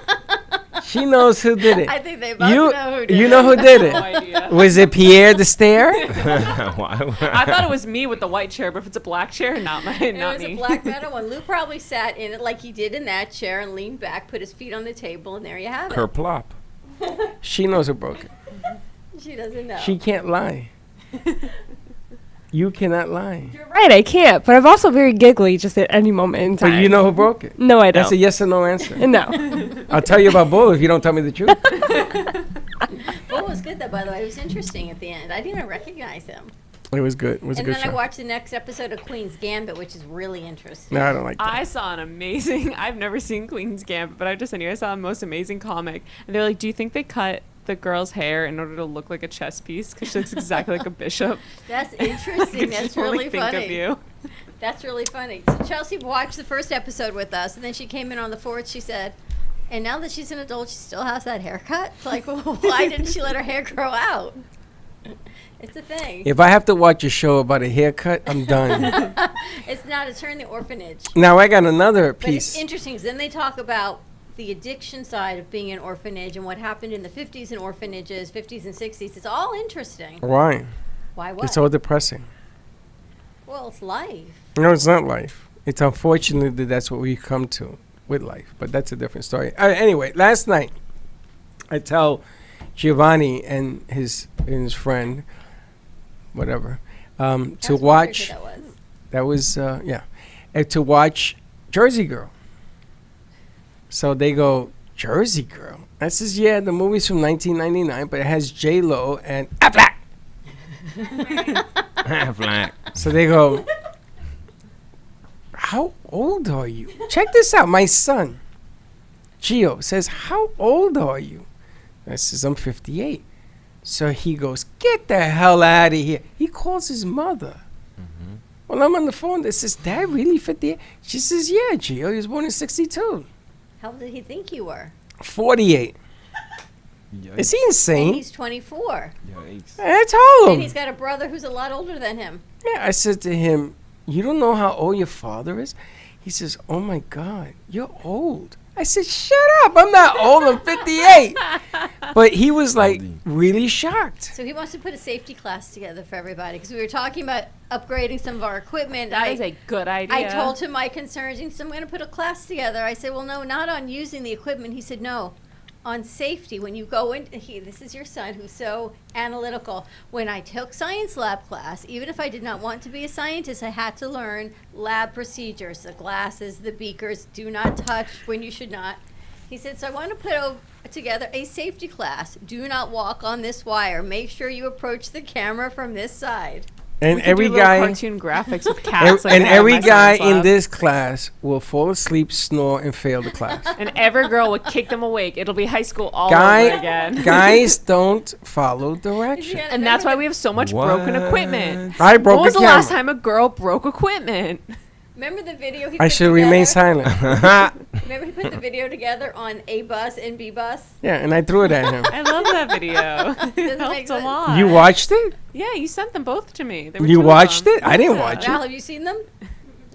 She knows who did it. I think they both You know who did you it. know who did No it? idea. Was it Pierre the Stair? I thought it was me with the white chair, but if it's a black chair, not It not was me. a black metal one. Lou probably sat in it like he did in that chair and leaned back, put his feet on the table, and there you have it. Kerplop. She knows who broke it. She doesn't know. She can't lie. You cannot lie. You're right, I can't. But I'm also very giggly just at any moment in time. But you know who broke it. No, I don't. That's a yes or no answer. No. I'll tell you about Bull if you don't tell me the truth. Bull was good though, by the way. It was interesting at the end. I didn't even recognize him. It was good. It was a And good then show. I watched the next episode of Queen's Gambit, which is really interesting. No, I don't like that. I saw an amazing. I've never seen Queen's Gambit, but I just anyway I saw a most amazing comic, and they're like, "Do you think they cut the girl's hair in order to look like a chess piece? Because she looks exactly like a bishop." That's I interesting. could That's just only really think of funny. you. That's really funny. So Chelsea watched the first episode with us, and then she came in on the fourth. She said, and now that she's an adult, she still has that haircut? It's like, well, why didn't she let her hair grow out? It's a thing. If I have to watch a show about a haircut, I'm done. It's not. It's her in the orphanage. Now I got another But it's piece. interesting 'cause then they talk about the addiction side of being an orphanage and what happened in the 50s in orphanages, 50s and 60s. It's all interesting. Why? Why what? It's all depressing. Well, it's life. No, it's not life. It's unfortunately that that's what we come to with life. But that's a different story. Anyway, last night I tell Giovanni and his friend, whatever, to I was wondering watch. who that was. That was yeah, and to watch Jersey Girl. So they go Jersey Girl. I says yeah, the movie's from 1999, but it has J Lo and Affleck. Flat. So they go, how old are you? Check this out. My son, Gio, says, how old are you? I says, I'm 58. So he goes, get the hell out of here. He calls his mother. Well, I'm on the phone. They says, Dad, really 58? She says, yeah, Gio. He was born in 62. How old did he think you were? 48. Is he And insane? he's 24. Yikes. I told And him. he's got a brother who's a lot older than him. Yeah, I said to him, you don't know how old your father is? He says, oh my God, you're old. I said, shut up. I'm not old. I'm 58. But he was like really shocked. So he wants to put a safety class together for everybody because we were talking about upgrading some of our equipment. That is a good idea. I told him my concerns. He said, I'm going to put a class together. I said, well, no, not on using the equipment. He said, no, on safety. When you go in, this is your son who's so analytical. When I took science lab class, even if I did not want to be a scientist, I had to learn lab procedures, the glasses, the beakers, do not touch when you should not. He said, so I want to put together a safety class. Do not walk on this wire. Make sure you approach the camera from this side. And We could every do little guy cartoon graphics with cats. like and I had in every my guy science in lab. this class will fall asleep, snore, and fail the class. And every girl would kick them awake. It'll be high school all over again. Guys don't follow direction. Yeah, And that's why we have so much broken equipment. I broke When was the the last camera. time a girl broke equipment? Remember the video he I put should together? remain silent. Remember he put the video together on A bus and B bus? Yeah, and I threw it at him. I love that video. It make helped a sense. lot. You watched it? Yeah, you sent them both to me. There were You two of watched them. it? I didn't Yeah. watch Val, it. have you seen them?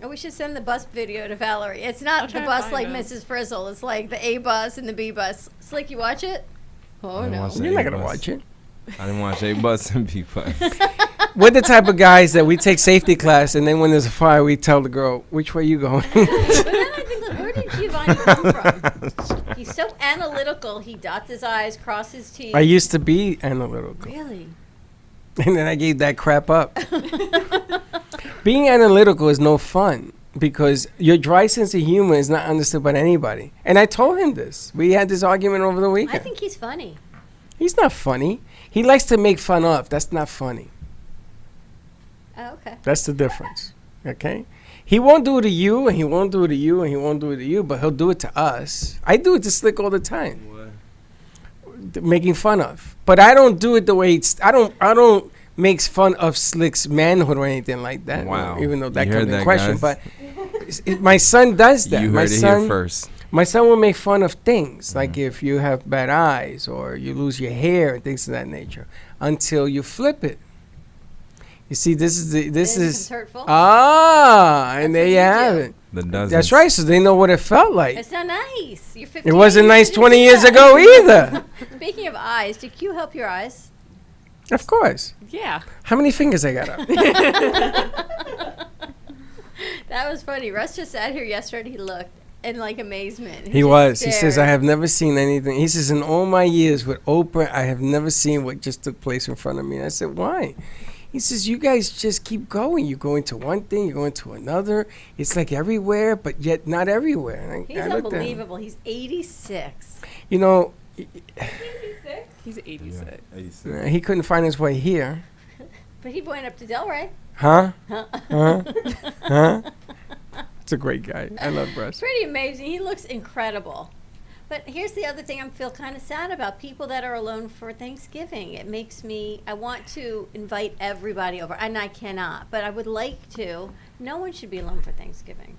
Oh, we should send the bus video to Valerie. It's I'll not try the to bus find like it. Mrs. Frizzle. It's like the A bus and the B bus. Slick, you watch it? Oh, didn't no. watch that. You're not going to A-bus. watch it. I didn't watch A bus and B bus. We're the type of guys that we take safety class, and then when there's a fire, we tell the girl, which way you going? But then I think, look, where did Giovanni come from? He's so analytical. He dots his I's, crosses his T's. I used to be analytical, Really? and then I gave that crap up. Being analytical is no fun because your dry sense of humor is not understood by anybody. And I told him this. We had this argument over the I weekend. think he's funny. He's not funny. He likes to make fun of. That's not funny. Oh, okay. That's the difference. Okay? He won't do it to you, and he won't do it to you, and he won't do it to you, but he'll do it to us. I do it to Slick all the time. Making fun of. But I don't do it the way it's I don't make fun of Slick's manhood or anything like that. Wow. Even though that You comes heard in that, question. guys? But my son does that. You my heard it son here first. My son will make fun of things, like if you have bad eyes or you lose your hair and things of that nature, until you flip it. You see, this It's is hurtful. and That's there what you you have do. it. The dozens. That's right. So they know what it felt like. It's not nice. You're 15. It wasn't nice You 20 do years that. ago either. Speaking of eyes, did Q help your eyes? Of course. Yeah. How many fingers I got up? That was funny. Russ just sat here yesterday. He looked in like amazement. He just was. He says, I stared. have never seen anything. He says, in all my years with Oprah, I have never seen what just took place in front of me. And I said, why? He says, you guys just keep going. You go into one thing, you go into another. It's like everywhere, but yet not everywhere. And He's I looked at him. unbelievable. He's 86. You know, He's 86. he couldn't find his way here. But he went up to Delray. Huh? Huh? It's a great guy. I love Russ. Pretty amazing. He looks incredible. But here's the other thing I feel kind of sad about. People that are alone for Thanksgiving. It makes me, I want to invite everybody over, and I cannot, but I would like to. No one should be alone for Thanksgiving.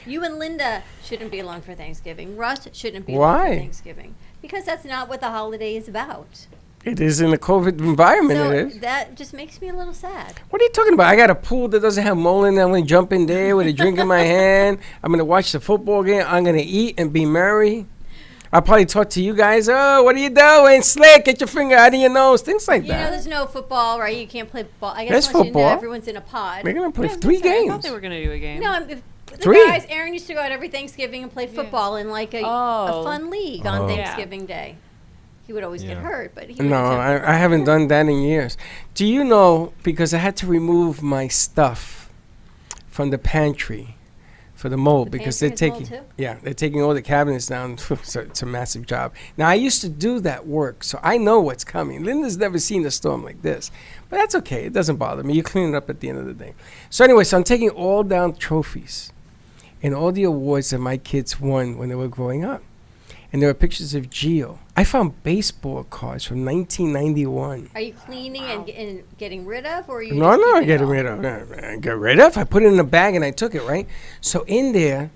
You and Linda shouldn't be alone for Thanksgiving. Russ shouldn't be alone for Thanksgiving. Because that's not what the holiday is about. It is in the COVID environment, So it is. that just makes me a little sad. What are you talking about? I got a pool that doesn't have mold in it. I'm going to jump in there with a drink in my hand. I'm going to watch the football game. I'm going to eat and be merry. I'll probably talk to you guys. Oh, what are you doing? Slick, get your finger out of your nose. Things like You that. know, there's no football, right? You can't play ball. I There's guess once you know football. everyone's in a pod. We're going to play Yeah, 3 that's right. I games. thought they were going to do a game. No, the 3. guys, Aaron used to go out every Thanksgiving and play football in like a fun league on Thanksgiving Day. He would always get hurt, but he No, I haven't done that in years. Do you know, because I had to remove my stuff from the pantry for the mold, because they're taking they're taking all the cabinets down. So it's a massive job. Now, I used to do that work, so I know what's coming. Linda's never seen a storm like this, but that's okay. It doesn't bother me. You clean it up at the end of the day. So anyway, so I'm taking all down trophies and all the awards that my kids won when they were growing up. And there are pictures of Gio. I found baseball cards from 1991. Are you cleaning and getting rid of, or are you? No, just getting rid of. Get rid of. I put it in a bag and I took it, right? So in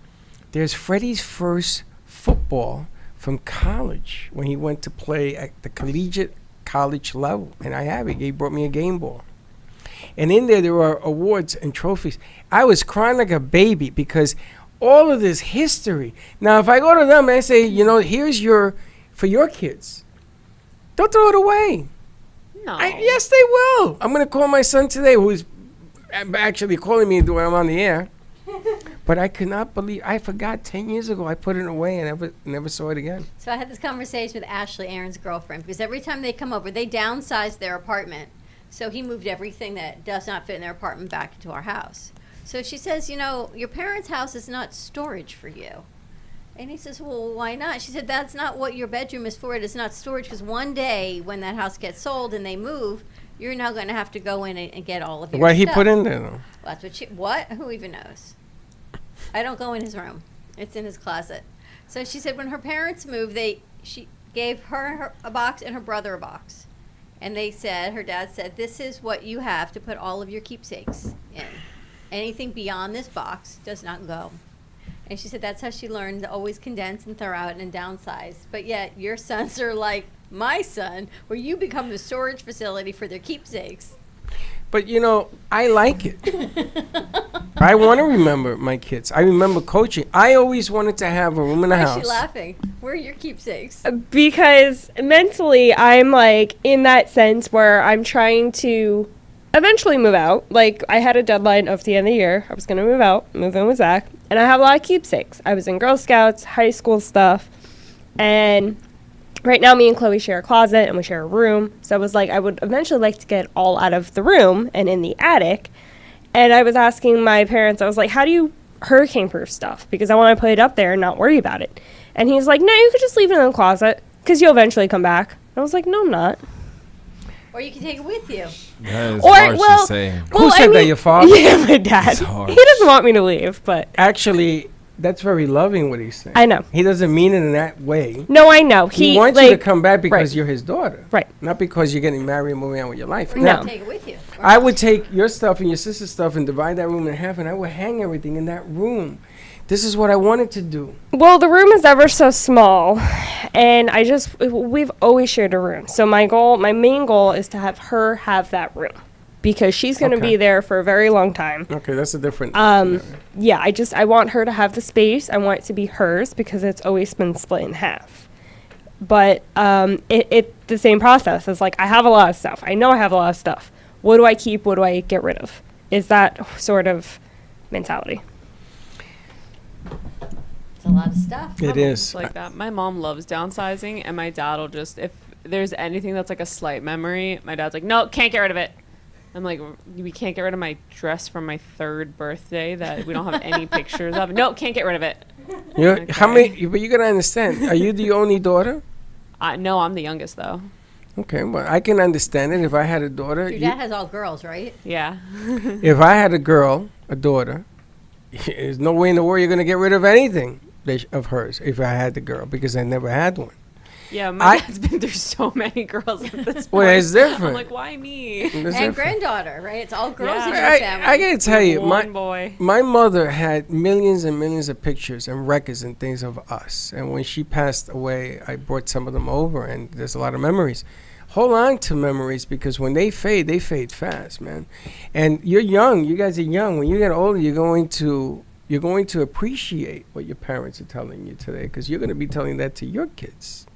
there's Freddie's first football from college when he went to play at the collegiate college level. And I have it. He brought me a game ball. And in there are awards and trophies. I was crying like a baby because all of this history. Now, if I go to them and I say, here's for your kids, don't throw it away. No. Yes, they will. I'm going to call my son today, who's actually calling me when I'm on the air. But I could not believe, I forgot 10 years ago I put it away and never saw it again. So I had this conversation with Ashley, Aaron's girlfriend, because every time they come over, they downsized their apartment. So he moved everything that does not fit in their apartment back into our house. So she says, your parents' house is not storage for you. And he says, well, why not? She said, that's not what your bedroom is for. It is not storage, because one day when that house gets sold and they move, you're now going to have to go in and get all of your What stuff. he put in there, though? Well, that's what Who even knows? I don't go in his room. It's in his closet. So she said when her parents moved, she gave her a box and her brother a box. And her dad said, this is what you have to put all of your keepsakes in. Anything beyond this box does not go. And she said that's how she learned to always condense and throw out and downsize. But yet your sons are like my son, where you become the storage facility for their keepsakes. But, I like it. I want to remember my kids. I remember coaching. I always wanted to have a room in the house. Why is she laughing? Where are your keepsakes? Because mentally, I'm like in that sense where I'm trying to eventually move out. Like, I had a deadline of the end of the year. I was going to move in with Zach. And I have a lot of keepsakes. I was in Girl Scouts, high school stuff. And right now, me and Chloe share a closet and we share a room. So I was like, I would eventually like to get all out of the room and in the attic. And I was asking my parents, I was like, how do you hurricane-proof stuff? Because I want to put it up there and not worry about it. And he's like, no, you could just leave it in the closet because you'll eventually come back. I was like, no, I'm not. Or you can take it with you. That is harsh to say. Who said that, your father? Yeah, my dad. He doesn't want me to leave, but... Actually, that's very loving what he's saying. I know. He doesn't mean it in that way. No, I know. He wants you to come back because you're his daughter. Right. Not because you're getting married and moving on with your life. No. Take it with you. I would take your stuff and your sister's stuff and divide that room in half, and I would hang everything in that room. This is what I wanted to do. Well, the room is ever so small, and we've always shared a room. So my main goal is to have her have that room because she's going to be there for a very long time. Okay, that's a different. Yeah, I want her to have the space. I want it to be hers because it's always been split in half. But it's the same process. It's like I have a lot of stuff. I know I have a lot of stuff. What do I keep? What do I get rid of? Is that sort of mentality? It's a lot of stuff. It is. Like that. My mom loves downsizing, and my dad will just, if there's anything that's like a slight memory, my dad's like, no, can't get rid of it. I'm like, we can't get rid of my dress from my 3rd birthday that we don't have any pictures of. No, can't get rid of it. How many? But you gotta understand. Are you the only daughter? No, I'm the youngest though. Okay, well, I can understand it. If I had a daughter, Your dad has all girls, right? Yeah. if I had a girl, a daughter, there's no way in the world you're gonna get rid of anything of hers if I had the girl, because I never had one. Yeah, my dad's been through so many girls at this point. Well, it's different. I'm like, why me? It's And different. granddaughter, right? It's all girls in your I family. gotta tell you, One boy. my mother had millions and millions of pictures and records and things of us. And when she passed away, I brought some of them over, and there's a lot of memories. Hold on to memories, because when they fade fast, man. And you're young. You guys are young. When you get older, you're going to appreciate what your parents are telling you today, because you're going to be telling that to your kids.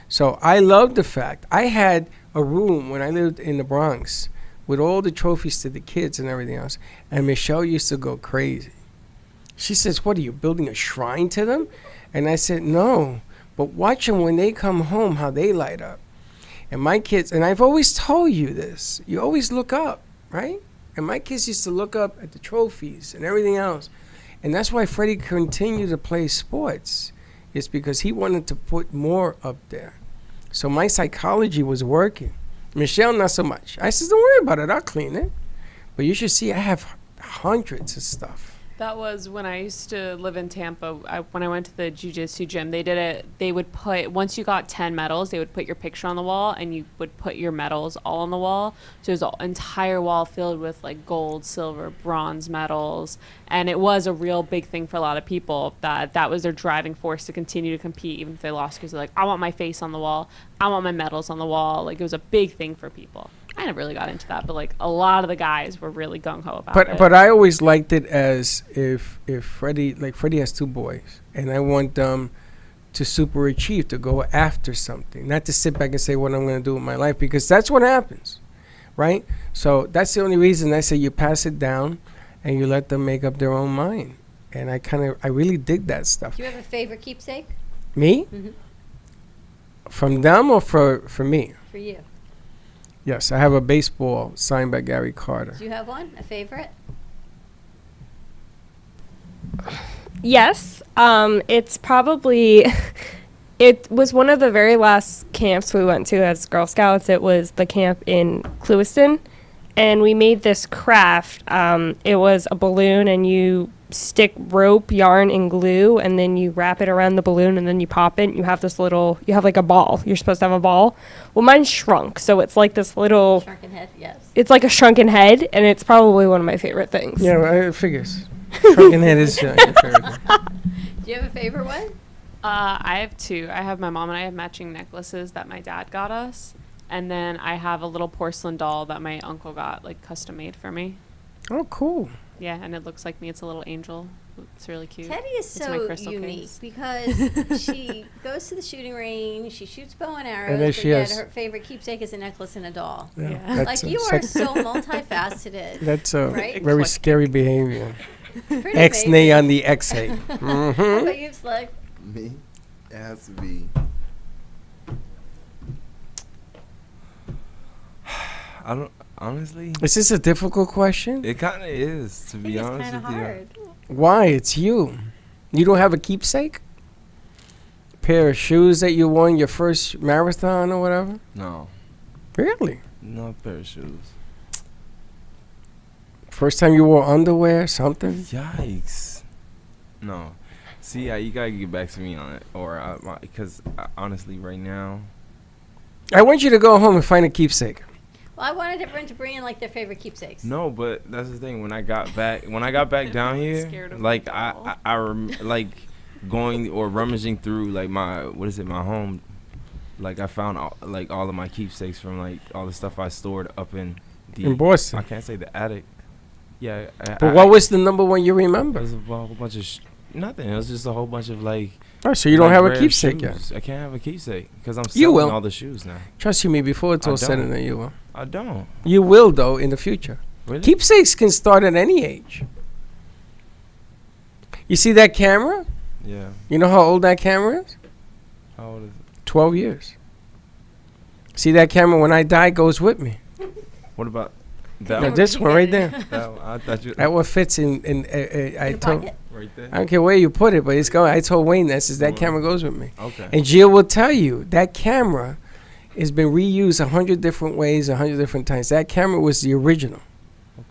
So I love the fact I had a room when I lived in the Bronx with all the trophies to the kids and everything else. And Michelle used to go crazy. She says, "What are you, building a shrine to them?" And I said, "No, but watch them when they come home, how they light up." And my kids, and I've always told you this, you always look up, right? And my kids used to look up at the trophies and everything else. And that's why Freddie continued to play sports. It's because he wanted to put more up there. So my psychology was working. Michelle, not so much. I said, "Don't worry about it. I'll clean it." But you should see, I have hundreds of stuff. That was when I used to live in Tampa. When I went to the jiu-jitsu gym, they did it. They would put, once you got 10 medals, they would put your picture on the wall, and you would put your medals all on the wall. So there's an entire wall filled with like gold, silver, bronze medals. And it was a real big thing for a lot of people. That was their driving force to continue to compete, even if they lost, because they're like, "I want my face on the wall. I want my medals on the wall." Like, it was a big thing for people. I never really got into that, but like a lot of the guys were really gung ho about it. But I always liked it as if Freddie has two boys, and I want them to super achieve, to go after something, not to sit back and say what I'm going to do with my life, because that's what happens, right? So that's the only reason I say you pass it down, and you let them make up their own mind. And I really dig that stuff. Do you have a favorite keepsake? Me? Mhm. From them or for me? For you. Yes, I have a baseball signed by Gary Carter. Do you have one? A favorite? Yes. It's probably, it was one of the very last camps we went to as Girl Scouts. It was the camp in Clewiston. And we made this craft. It was a balloon, and you stick rope, yarn, and glue, and then you wrap it around the balloon, and then you pop it. You have like a ball. You're supposed to have a ball. Well, mine shrunk, so it's like this little... Shrunken head, yes. It's like a shrunken head, and it's probably one of my favorite things. Yeah, well, it figures. Shrunken head is your favorite thing. Do you have a favorite one? I have two. I have my mom and I have matching necklaces that my dad got us. And then I have a little porcelain doll that my uncle got, like, custom made for me. Oh, cool. Yeah, and it looks like me. It's a little angel. It's really cute. Teddy is It's my so crystal unique case. because she goes to the shooting range, she shoots bow and arrows, then but she yet has- her favorite keepsake is a necklace and a doll. Yeah. That's Like, you are so multifaceted. That's a Right? very scary behavior. Pretty X-nay amazing. on the X-ay. How Mm-hmm. about you, Slug? Me? It has to be. I don't. Honestly, Is this a difficult question? it kind of is. To I think be it's honest kind of with you. hard. Why? It's you. You don't have a keepsake? Pair of shoes that you won your first marathon or whatever? No, Really? no pair of shoes. First time you wore underwear, something? Yikes. No. See, you gotta get back to me on it, or because honestly, right now, I want you to go home and find a keepsake. Well, I wanted everyone to bring in like their favorite keepsakes. no. But that's the thing. When I got back down here, Scared of like the like going or rummaging through like my home, like I found all of my keepsakes from like all the stuff I stored up in In Boston. I can't say the attic. Yeah. But what was the number one you It remember? was a whole bunch of nothing. It was just a whole bunch of like. Oh, so you don't like have a rare keepsake yet? shoes. I can't have a keepsake because I'm You selling will. all the shoes now. Trust you me, before it's I all said don't. and done, you will. I don't. You will, though, in the future. Really? Keepsakes can start at any age. You see that camera? Yeah. You know how old that camera is? How old is it? 12 years. See that camera, when I die, goes with me. What about Now, that one? this one right there. That one? I thought you. That one fits in I In the told. pocket? Right there. I don't care where you put it, but it's going. I told Wayne that says that Mhm. camera goes with me. Okay. And Jill will tell you that camera It's been reused 100 different ways, 100 different times. That camera was the original.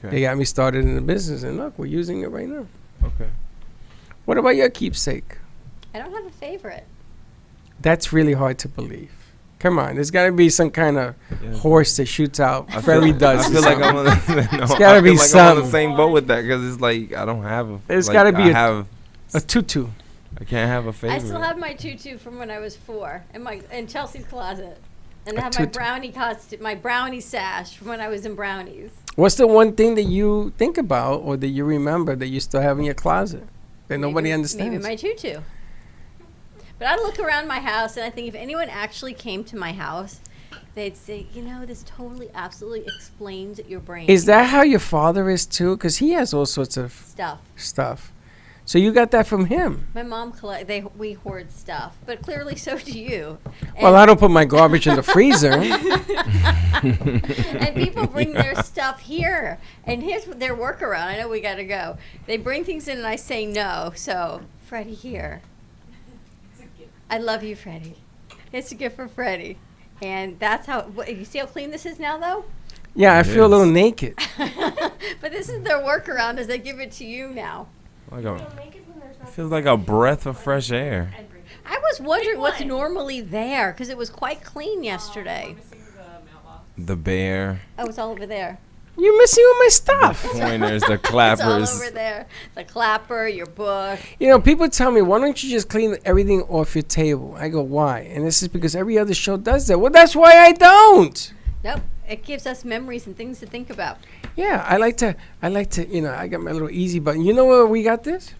Okay. They got me started in the business, and look, we're using it right now. Okay. What about your keepsake? I don't have a favorite. That's really hard to believe. Come on, there's got to be some kind of horse that shoots out fairy dust. I feel like I'm on It's gotta be I'm on something. the same boat with that because it's like I don't have a. It's like, got to be a a tutu. I can't have a favorite. I still have my tutu from when I was 4 in Chelsea's closet, and I A have my tutu. brownie costume, my brownie sash from when I was in Brownies. What's the one thing that you think about or that you remember that you still have in your closet that nobody understands? Maybe my tutu. But I look around my house and I think if anyone actually came to my house, they'd say, you know, this totally, absolutely explains your brain. Is that how your father is too? Because he has all sorts of stuff? So you got that from him. My mom we hoard stuff, but clearly so do you. Well, I don't put my garbage in the freezer. And people bring their stuff here, and here's their workaround. I know we got to go. They bring things in, and I say no. So, Freddie, here. I love you, Freddie. It's a gift for Freddie, and that's how. You see how clean this is now, though. Yeah, I feel a little naked. But this is their workaround, as they give it to you now. It feels like a breath of fresh air. I was wondering what's normally there because it was quite clean yesterday. The bear, Oh, it's all over there. You're messing with my stuff. pointers, the It's all clappers. over there. The clapper, your book. You know, people tell me, why don't you just clean everything off your table? I go, why? And this is because every other show does that. Well, that's why I don't. Nope. It gives us memories and things to think about. Yeah, I like to, you know, I got my little easy button. You know where we got this?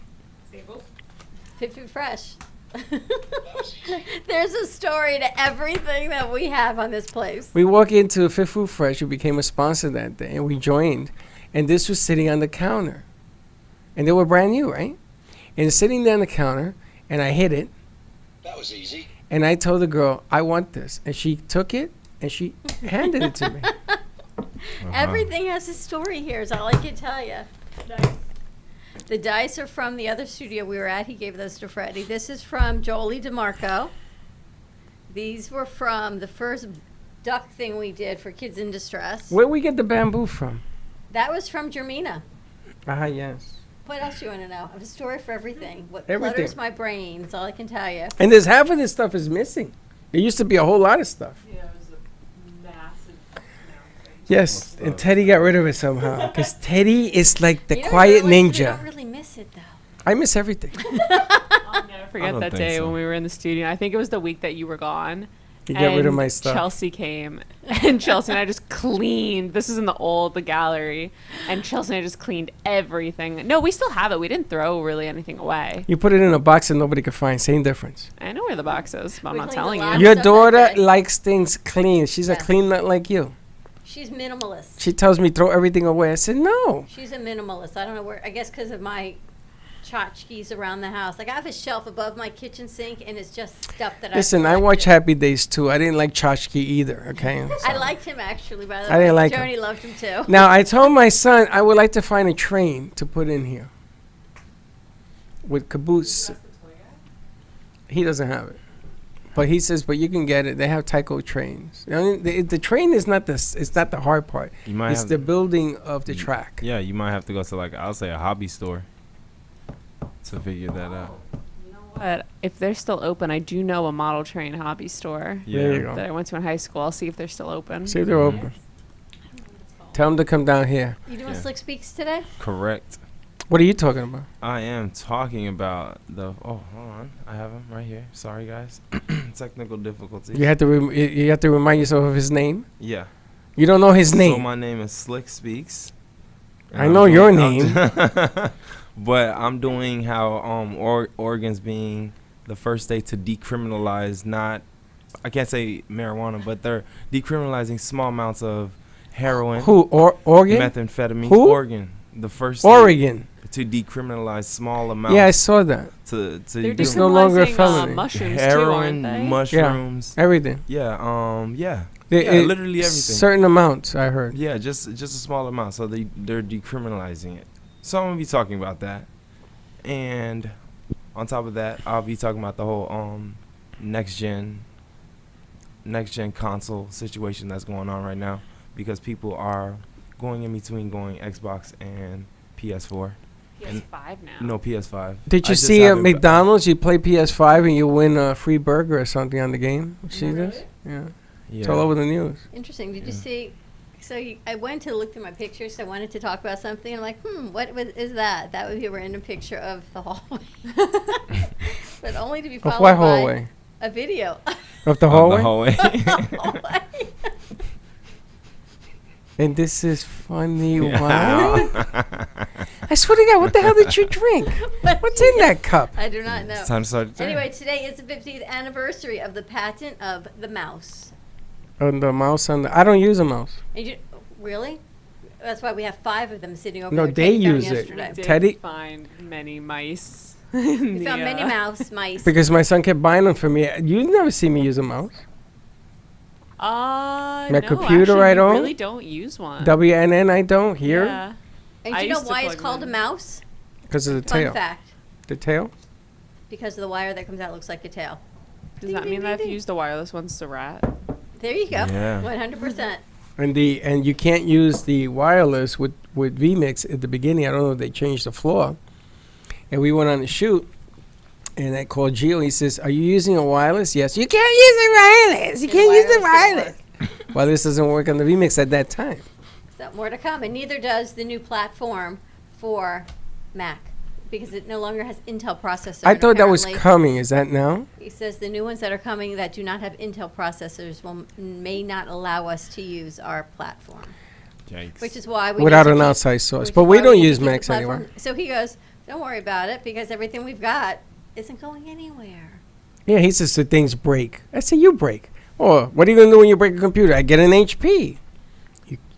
Fit Food Fresh. There's a story to everything that we have on this place. We walk into Fit Food Fresh, who became a sponsor that day, and we joined. And this was sitting on the counter. And they were brand new, right? And it's sitting there on the counter, and I hit it. That was easy. And I told the girl, I want this. And she took it, and she handed it to me. Everything has a story here, is all I can tell you. The dice are from the other studio we were at. He gave those to Freddie. This is from Jolie DeMarco. These were from the first duck thing we did for Kids in Distress. Where we get the bamboo from? That was from Jermina. Ah, yes. What else do you want to know? I have a story for everything. What Everything. clutters my brain, that's all I can tell you. And there's half of this stuff is missing. There used to be a whole lot of stuff. Yeah, it was a massive mountain. Yes, and Teddy got rid of it somehow. Because Teddy is like the You don't quiet realize we ninja. don't really miss it, though. I miss everything. I'll never I forget don't that think day so. when we were in the studio. I think it was the week that you were gone. You get rid of and my stuff. Chelsea came, and Chelsea and I just cleaned. This is in the gallery, and Chelsea and I just cleaned everything. No, we still have it. We didn't throw really anything away. You put it in a box and nobody could find. Same difference. I know where the box is, but I'm We not cleaned a telling lot. you. Your stuff daughter that day. likes things clean. She's a Yes. clean nut like you. She's minimalist. She tells me throw everything away. I said no. She's a minimalist. I don't know where. I guess because of my tchotchkes around the house. Like I have a shelf above my kitchen sink, and it's just stuff that Listen, I watch Happy Days too. I didn't like Tchotchke either. Okay. I liked him actually. By the way, I didn't like him. Joni loved him too. Now I told my son I would like to find a train to put in here with caboose. He doesn't have it, but he says, "But you can get it. They have Tyco trains. The train is not it's not the hard part. You might It's have the building of the track. Yeah, you might have to go to like I'll say a hobby store to figure that out. But if they're still open, I do know a model train hobby store Yeah. There you go. that I went to in high school. I'll see if they're still open. See if they're open. Tell them to come down here. You doing Yeah. Slick Speaks today? Correct. What are you talking about? I am talking about the. Oh, hold on. I have him right here. Sorry, guys. Technical difficulties. You have to you have to remind yourself of his name. Yeah. You don't know his So name. my name is Slick Speaks. I know your name. But I'm doing how Oregon's being the first state to decriminalize I can't say marijuana, but they're decriminalizing small amounts of heroin, Who? Oregon? methamphetamine. Who? Oregon, the first state Oregon. to decriminalize small amounts. Yeah, I saw that. to They're It's no longer a decriminalizing, felony. mushrooms heroin, too, aren't they? mushrooms. Everything. Yeah. Yeah. They- Literally everything. Certain amounts, I heard. Yeah, just a small amount. So they're decriminalizing it. So I'm gonna be talking about that, and on top of that, I'll be talking about the whole next gen next gen console situation that's going on right now, because people are going in between going Xbox and PS4. PS5 now. No, PS5. Did you I just see at haven't- McDonald's? You play PS5 and you win a free burger or something on the game. You see this? Yeah. Yeah. It's all over the news. Interesting. Did you see? So I went to look through my pictures. So I wanted to talk about something. I'm like, is that? That would be a random picture of the hallway, but only to be Of followed what by hallway? a video. Of the On hallway? the hallway. Hallway. And this is funny. Yeah. Wow. I swear to God, what the hell did you drink? What's in that cup? I do not know. It's time to start the Anyway, today is the 50th anniversary of the patent of the mouse. On the mouse on the. I don't use a mouse. And you, really? That's why we have 5 of them sitting over No, there. they Teddy found use it. yesterday. Did Teddy- find many mice. We found many mice. Because my son kept buying them for me. You never see me use a mouse. My My computer I don't. really don't use one. WNN I don't. Here? Yeah. And I do you know used to why it's plug called a them in. mouse? Because of the Fun tail. fact. The tail? Because of the wire that comes out looks like a tail. Does that mean that if you use the wireless one's a rat? There you go. Yeah. 100%. And you can't use the wireless with vMix at the beginning. I don't know if they changed the floor. And we went on a shoot, and I called Gio. He says, "Are you using a wireless?" Yes. You can't use the wireless. You Yeah, can't use the wireless wireless. Well, this doesn't work on the vMix at that time. So more to come. And neither does the new platform for Mac. Because it no longer has Intel processor. I and thought that was apparently- coming. Is that now? He says the new ones that are coming that do not have Intel processors may not allow us to use our platform. Yikes. Which is why we Without need to an keep- outside source. which But is we why don't need to use keep the Macs platform. anywhere. So he goes, don't worry about it because everything we've got isn't going anywhere. Yeah, he says the things break. I say, you break. Or what are you going to do when you break a computer? I get an HP.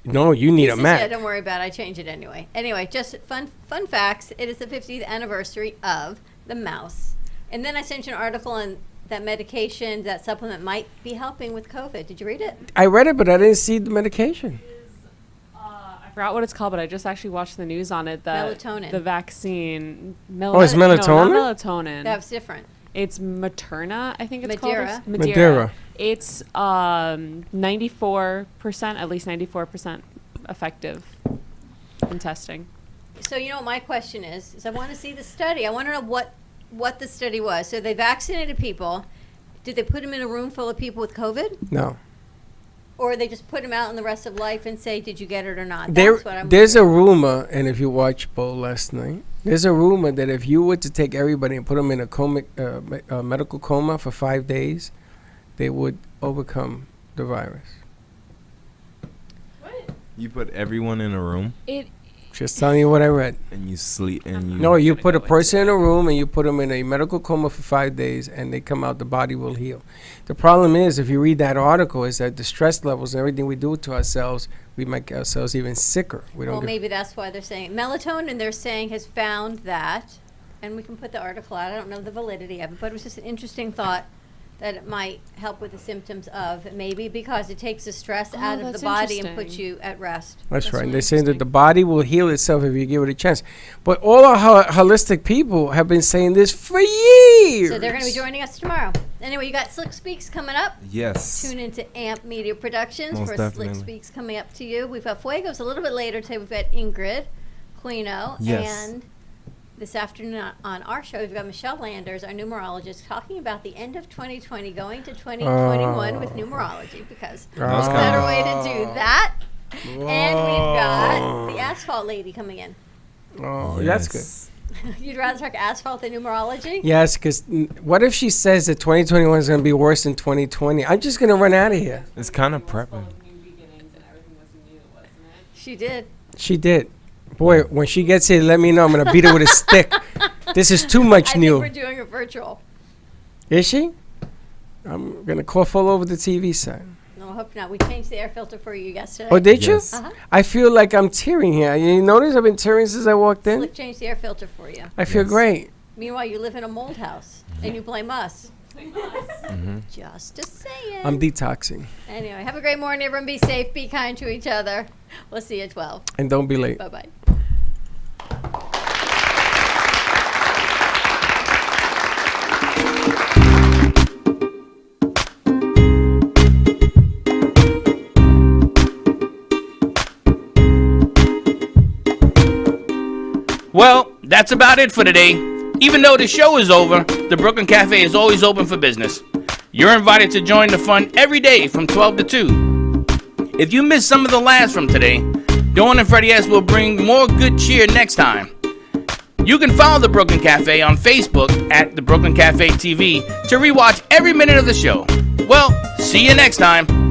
No, you need He a says, Mac. Yeah, don't worry about it. I change it anyway. Anyway, just fun facts. It is the 50th anniversary of the mouse. And then I sent you an article on that medication, that supplement might be helping with COVID. Did you read it? I read it, but I didn't see the medication. I forgot what it's called, but I just actually watched the news on it. Melatonin. The vaccine. Oh, it's No, melatonin? not melatonin. That's different. It's Materna, I think it's Madeira. called. Madeira. It's 94%, at least 94% effective in testing. So you know what my question is I want to see the study. I want to know what the study was. So they vaccinated people. Did they put them in a room full of people with COVID? No. Or they just put them out in the rest of life and say, did you get it or not? There, That's what I'm there's a wondering. rumor, and if you watched Bo last night, there's a rumor that if you were to take everybody and put them in a medical coma for 5 days, they would overcome the virus. You put everyone in a room Just telling you what I read. and you sleep and you. No, you gonna put a go person in a room and you put them in a medical coma for 5 days, and they come out, the body will heal. The problem is, if you read that article, is that the stress levels and everything we do to ourselves, we make ourselves even sicker. We don't Well, get- maybe that's why they're saying melatonin. They're saying has found that, and we can put the article out. I don't know the validity of it, but it was just an interesting thought that it might help with the symptoms of maybe because it takes the stress out of the that's body and puts interesting. you at rest. That's right. really And they're saying that interesting. the body will heal itself if you give it a chance. But all our holistic people have been saying this for years. So they're going to be joining us tomorrow. Anyway, you got Slick Speaks coming up. Yes. Tune into AMP Media Productions Most for definitely. Slick Speaks coming up to you. We've got Fuegos a little bit later today. We've got Ingrid, Quino, Yes. and this afternoon on our show, we've got Michelle Landers, our numerologist, talking about the end of 2020, going to 2021 with numerology because there's a better way to do that. And we've got the asphalt lady coming in. Oh, that's good. You'd rather talk asphalt than numerology? Yes, because what if she says that 2021 is going to be worse than 2020? I'm just going to run out of here. It's kind of prepping. She did. She did. Boy, when she gets here, let me know. I'm going to beat her with a stick. This is too much I think new. we're doing a virtual. Is she? I'm going to cough all over the TV set. No, I hope not. We changed the air filter for you yesterday. Oh, did Yes. you? Uh-huh. I feel like I'm tearing here. You notice I've been tearing since I walked in? Slick changed the air filter for you. I feel Yes. great. Meanwhile, you live in a mold house and you blame us. Just a saying. I'm detoxing. Anyway, have a great morning, everyone. Be safe. Be kind to each other. We'll see you at 12. And don't be late. Bye-bye. Well, that's about it for today. Even though the show is over, the Brooklyn Cafe is always open for business. You're invited to join the fun every day from 12 to 2. If you missed some of the laughs from today, Dawn and Freddie S will bring more good cheer next time. You can follow the Brooklyn Cafe on Facebook at the Brooklyn Cafe TV to rewatch every minute of the show. Well, see you next time.